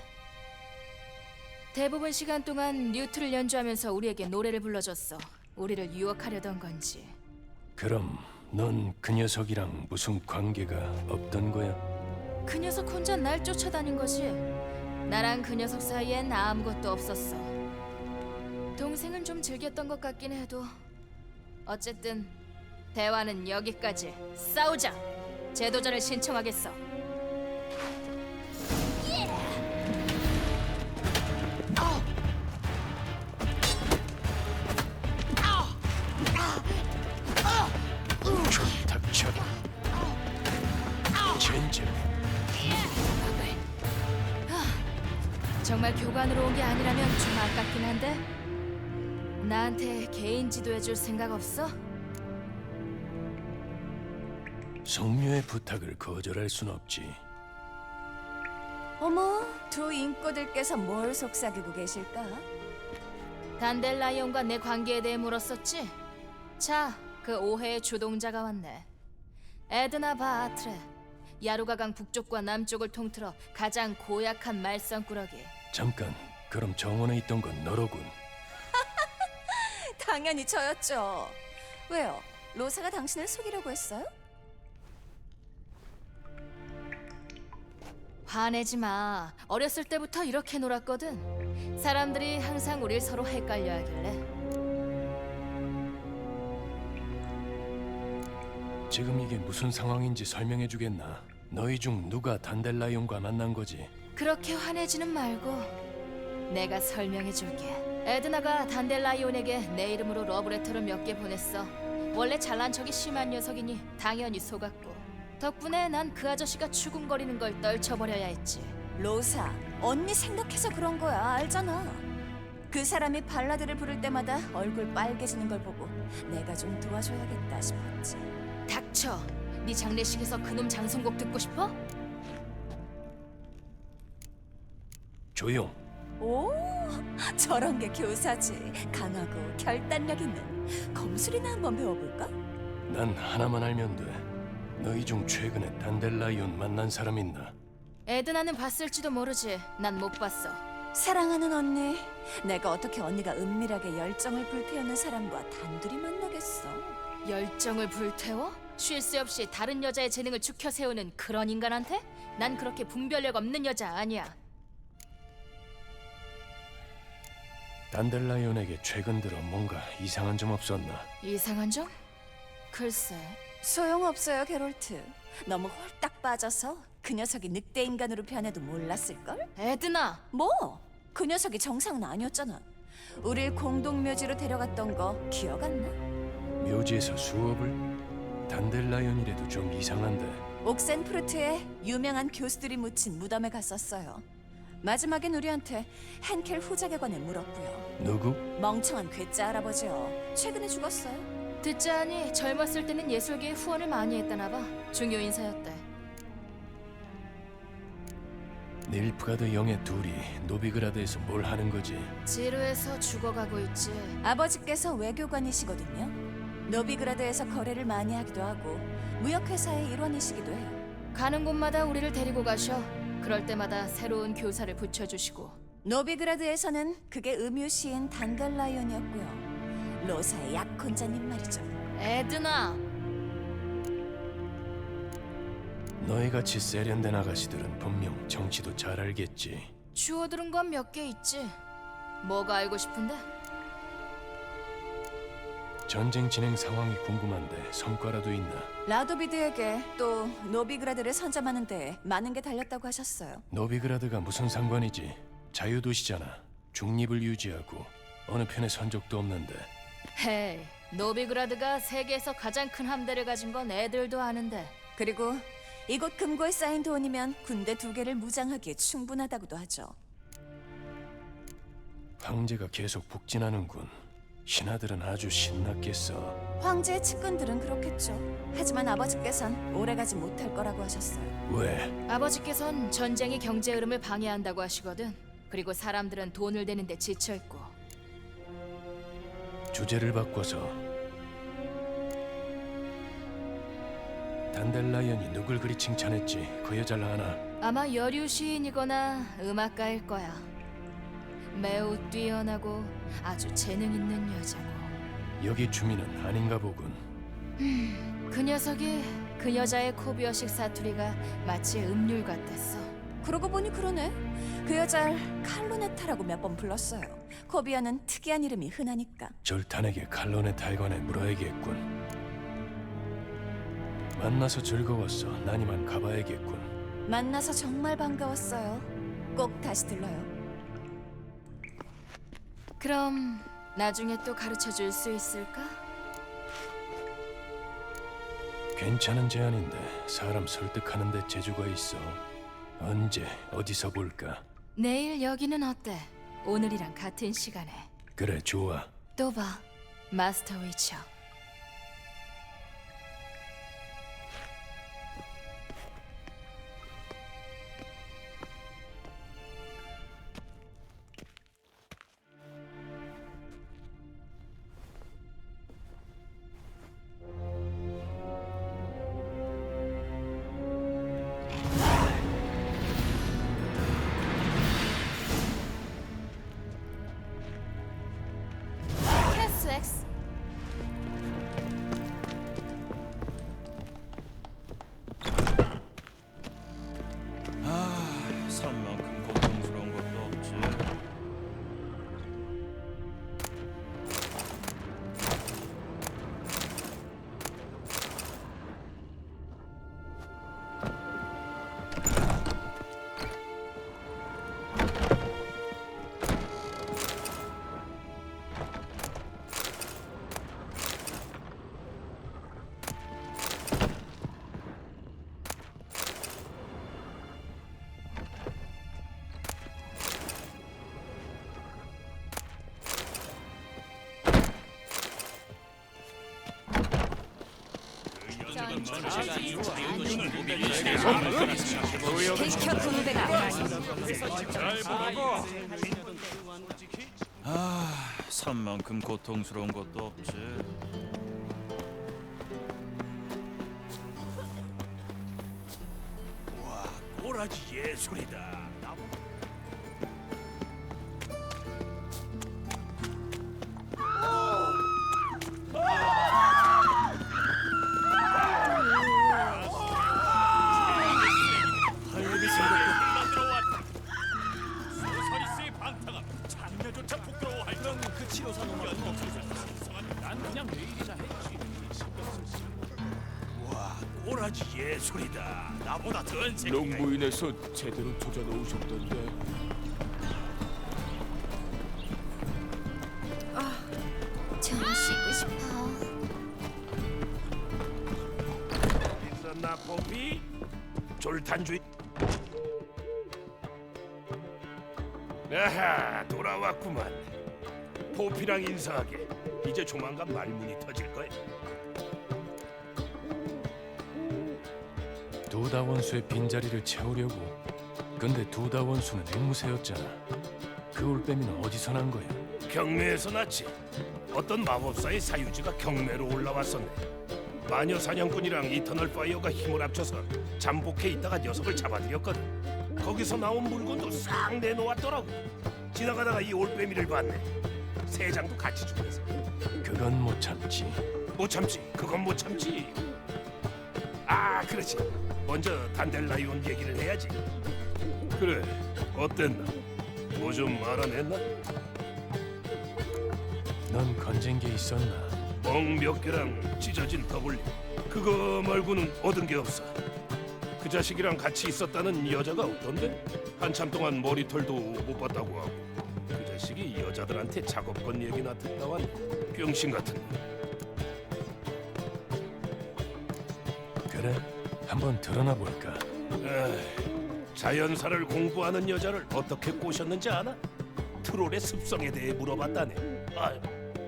Speaker 20: 대부분 시간 동안 뉴트를 연주하면서 우리에게 노래를 불러줬어. 우리를 유혹하려던 건지.
Speaker 4: 그럼 넌 그 녀석이랑 무슨 관계가 없던 거야?
Speaker 20: 그 녀석 혼자 날 쫓아다닌 거지. 나랑 그 녀석 사이엔 아무것도 없었어. 동생은 좀 즐겼던 것 같긴 해도. 어쨌든 대화는 여기까지. 싸우자. 재도전을 신청하겠어.
Speaker 4: 좀 닥쳐라. 젠장.
Speaker 20: 정말 교관으로 온 게 아니라면 좀 아깝긴 한데. 나한테 개인 지도해줄 생각 없어?
Speaker 4: 성묘의 부탁을 거절할 순 없지.
Speaker 14: 어머, 두 인꼬들께서 뭘 속삭이고 계실까?
Speaker 20: 단델라이온과 내 관계에 대해 물었었지? 자, 그 오해의 주동자가 왔네. 에드나 바아트레. 야루가강 북쪽과 남쪽을 통틀어 가장 고약한 말썽꾸러기.
Speaker 4: 잠깐. 그럼 정원에 있던 건 너로군.
Speaker 14: 당연히 저였죠. 왜요? 로사가 당신을 속이려고 했어요?
Speaker 20: 화내지 마. 어렸을 때부터 이렇게 놀았거든. 사람들이 항상 우릴 서로 헷갈려 하길래.
Speaker 4: 지금 이게 무슨 상황인지 설명해 주겠나? 너희 중 누가 단델라이온과 만난 거지?
Speaker 20: 그렇게 화내지는 말고 내가 설명해 줄게. 에드나가 단델라이온에게 내 이름으로 러브레터를 몇 개 보냈어. 원래 잘난 척이 심한 녀석이니 당연히 속았고. 덕분에 난 그 아저씨가 추궁거리는 걸 떨쳐버려야 했지.
Speaker 14: 로사, 언니 생각해서 그런 거야. 알잖아. 그 사람이 발라드를 부를 때마다 얼굴 빨개지는 걸 보고 내가 좀 도와줘야겠다 싶었지.
Speaker 20: 닥쳐. 네 장례식에서 그놈 장송곡 듣고 싶어?
Speaker 4: 조용.
Speaker 14: 오, 저런 게 교사지. 강하고 결단력 있는. 검술이나 한번 배워볼까?
Speaker 4: 난 하나만 알면 돼. 너희 중 최근에 단델라이온 만난 사람 있나?
Speaker 20: 에드나는 봤을지도 모르지. 난 못 봤어.
Speaker 14: 사랑하는 언니, 내가 어떻게 언니가 은밀하게 열정을 불태우는 사람과 단둘이 만나겠어?
Speaker 20: 열정을 불태워? 쉴 새 없이 다른 여자의 재능을 축혀 세우는 그런 인간한테? 난 그렇게 분별력 없는 여자 아니야.
Speaker 4: 단델라이온에게 최근 들어 뭔가 이상한 점 없었나?
Speaker 20: 이상한 점? 글쎄.
Speaker 14: 소용없어요, 게롤트. 너무 홀딱 빠져서 그 녀석이 늑대 인간으로 변해도 몰랐을걸?
Speaker 20: 에드나!
Speaker 14: 뭐? 그 녀석이 정상은 아니었잖아. 우릴 공동묘지로 데려갔던 거 기억 안 나?
Speaker 4: 묘지에서 수업을? 단델라이온이라도 좀 이상한데.
Speaker 14: 옥센푸르트에 유명한 교수들이 묻힌 무덤에 갔었어요. 마지막엔 우리한테 헨켈 후작에 관해 물었고요.
Speaker 4: 누구?
Speaker 14: 멍청한 괴짜 할아버지요. 최근에 죽었어요.
Speaker 20: 듣자하니 젊었을 때는 예술계에 후원을 많이 했다나 봐. 중요 인사였대.
Speaker 4: 닐프가드 영의 둘이 노비그라드에서 뭘 하는 거지?
Speaker 20: 지루해서 죽어가고 있지.
Speaker 14: 아버지께서 외교관이시거든요. 노비그라드에서 거래를 많이 하기도 하고 무역회사의 일원이시기도 해요.
Speaker 20: 가는 곳마다 우리를 데리고 가셔. 그럴 때마다 새로운 교사를 붙여주시고.
Speaker 14: 노비그라드에서는 그게 음유시인 단델라이온이었고요. 로사의 약혼자님 말이죠.
Speaker 20: 에드나!
Speaker 4: 너희같이 세련된 아가씨들은 분명 정치도 잘 알겠지.
Speaker 20: 주워들은 건 몇 개 있지. 뭐가 알고 싶은데?
Speaker 4: 전쟁 진행 상황이 궁금한데 성과라도 있나?
Speaker 14: 라도비드에게 또 노비그라드를 선점하는 데 많은 게 달렸다고 하셨어요.
Speaker 4: 노비그라드가 무슨 상관이지? 자유도시잖아. 중립을 유지하고 어느 편에 선 적도 없는데.
Speaker 20: 헤이, 노비그라드가 세계에서 가장 큰 함대를 가진 건 애들도 아는데.
Speaker 21: 그리고 이곳 금고에 쌓인 돈이면 군대 2개를 무장하기에 충분하다고도 하죠.
Speaker 4: 황제가 계속 북진하는군. 신하들은 아주 신났겠어.
Speaker 21: 황제의 측근들은 그렇겠죠. 하지만 아버지께선 오래가지 못할 거라고 하셨어요.
Speaker 4: 왜?
Speaker 20: 아버지께선 전쟁이 경제 흐름을 방해한다고 하시거든. 그리고 사람들은 돈을 대는데 지쳐 있고.
Speaker 4: 주제를 바꿔서 단델라이언이 누굴 그리 칭찬했지? 그 여자를 아나?
Speaker 20: 아마 여류 시인이거나 음악가일 거야. 매우 뛰어나고 아주 재능 있는 여자고.
Speaker 4: 여기 주민은 아닌가 보군.
Speaker 20: 그 녀석이 그 여자의 코비어식 사투리가 마치 음률 같았어.
Speaker 21: 그러고 보니 그러네. 그 여자를 칼로네타라고 몇 번 불렀어요. 코비아는 특이한 이름이 흔하니까.
Speaker 4: 절탄에게 칼로네타에 관해 물어야겠군. 만나서 즐거웠어. 난 이만 가봐야겠군.
Speaker 21: 만나서 정말 반가웠어요. 꼭 다시 들러요.
Speaker 20: 그럼 나중에 또 가르쳐 줄 수 있을까?
Speaker 4: 괜찮은 제안인데 사람 설득하는 데 재주가 있어. 언제 어디서 볼까?
Speaker 20: 내일 여기는 어때? 오늘이랑 같은 시간에.
Speaker 4: 그래, 좋아.
Speaker 20: 또 봐, 마스터 위쳐. 캐스엑스.
Speaker 5: 산 만큼 고통스러운 것도 없지.
Speaker 19: 백혀 군대가
Speaker 5: 산 만큼 고통스러운 것도 없지.
Speaker 18: 와, 꼬라지 예술이다.
Speaker 12: 소서리스의 방타가 장녀조차 부끄러워할 그런 그 치료사 놈은 난 그냥 내일이나 했지.
Speaker 18: 와, 꼬라지 예술이다. 나보다 더한 새끼가
Speaker 2: 롱부인에서 제대로 조져 놓으셨던데.
Speaker 13: 좀 쉬고 싶어.
Speaker 15: 있었나 포피? 졸탄주의. 아하, 돌아왔구만. 포피랑 인사하게. 이제 조만간 말문이 터질 거야.
Speaker 4: 두다 원수의 빈자리를 채우려고. 근데 두다 원수는 앵무새였잖아. 그 올빼미는 어디서 난 거야?
Speaker 15: 경매에서 났지. 어떤 마법사의 사유지가 경매로 올라왔었네. 마녀 사냥꾼이랑 이터널 파이어가 힘을 합쳐서 잠복해 있다가 녀석을 잡아들였거든. 거기서 나온 물건도 싹 내놓았더라고. 지나가다가 이 올빼미를 봤네. 세 장도 같이 주면서.
Speaker 4: 그건 못 참지.
Speaker 15: 못 참지. 그건 못 참지. 아, 그렇지. 먼저 단델라이온 얘기를 해야지. 그래, 어땠나? 뭐 좀 알아냈나?
Speaker 4: 넌 건진 게 있었나?
Speaker 15: 멍 몇 개랑 찢어진 더블리. 그거 말고는 얻은 게 없어. 그 자식이랑 같이 있었다는 여자가 어떤데? 한참 동안 머리털도 못 봤다고 하고. 그 자식이 여자들한테 작업건 얘기나 듣다 왔네. 병신 같은 놈.
Speaker 4: 그래? 한번 드러나 볼까?
Speaker 15: 자연사를 공부하는 여자를 어떻게 꼬셨는지 아나? 트롤의 습성에 대해 물어봤다네.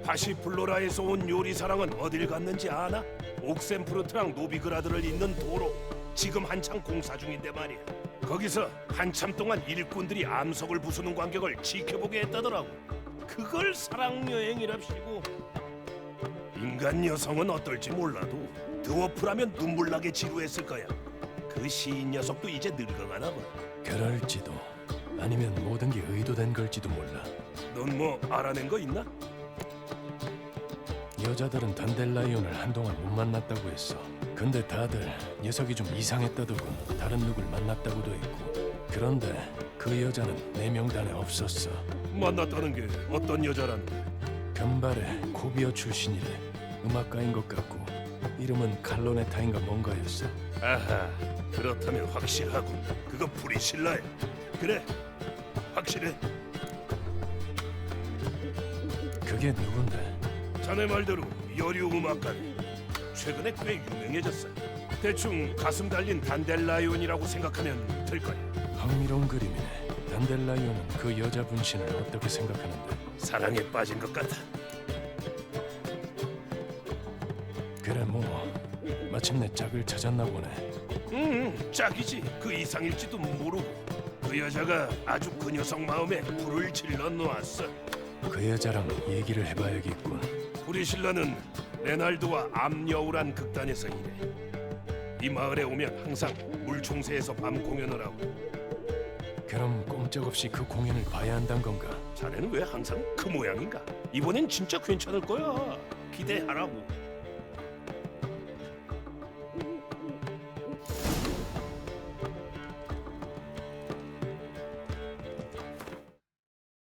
Speaker 15: 파시플로라에서 온 요리사랑은 어딜 갔는지 아나? 옥센프루트랑 노비그라드를 잇는 도로 지금 한창 공사 중인데 말이야. 거기서 한참 동안 일꾼들이 암석을 부수는 광경을 지켜보게 했다더라고. 그걸 사랑여행이랍시고. 인간 여성은 어떨지 몰라도 드워프라면 눈물나게 지루했을 거야. 그 시인 녀석도 이제 늙어가나 봐.
Speaker 4: 그럴지도 아니면 모든 게 의도된 걸지도 몰라.
Speaker 15: 넌 뭐 알아낸 거 있나?
Speaker 4: 여자들은 단델라이온을 한동안 못 만났다고 했어. 근데 다들 녀석이 좀 이상했다더군. 다른 누굴 만났다고도 했고. 그런데 그 여자는 내 명단에 없었어.
Speaker 15: 만났다는 게 어떤 여자란데?
Speaker 4: 금발의 코비어 출신이래. 음악가인 것 같고 이름은 칼로네타인가 뭔가였어.
Speaker 15: 아하, 그렇다면 확실하군. 그거 프리실라야. 그래, 확실해.
Speaker 4: 그게 누군데?
Speaker 15: 자네 말대로 여류 음악가네. 최근에 꽤 유명해졌어. 대충 가슴 달린 단델라이온이라고 생각하면 될 거야.
Speaker 4: 흥미로운 그림이네. 단델라이온은 그 여자 분신을 어떻게 생각하는데?
Speaker 15: 사랑에 빠진 것 같아.
Speaker 4: 그래 뭐 마침내 짝을 찾았나 보네.
Speaker 15: 짝이지. 그 이상일지도 모르고. 그 여자가 아주 그 녀석 마음에 불을 질러 놓았어.
Speaker 4: 그 여자랑 얘기를 해봐야겠군.
Speaker 15: 프리실라는 레날드와 암여우란 극단에서 일해. 이 마을에 오면 항상 물총새에서 밤 공연을 하고.
Speaker 4: 그럼 꼼짝없이 그 공연을 봐야 한단 건가?
Speaker 15: 자네는 왜 항상 그 모양인가? 이번엔 진짜 괜찮을 거야. 기대하라고.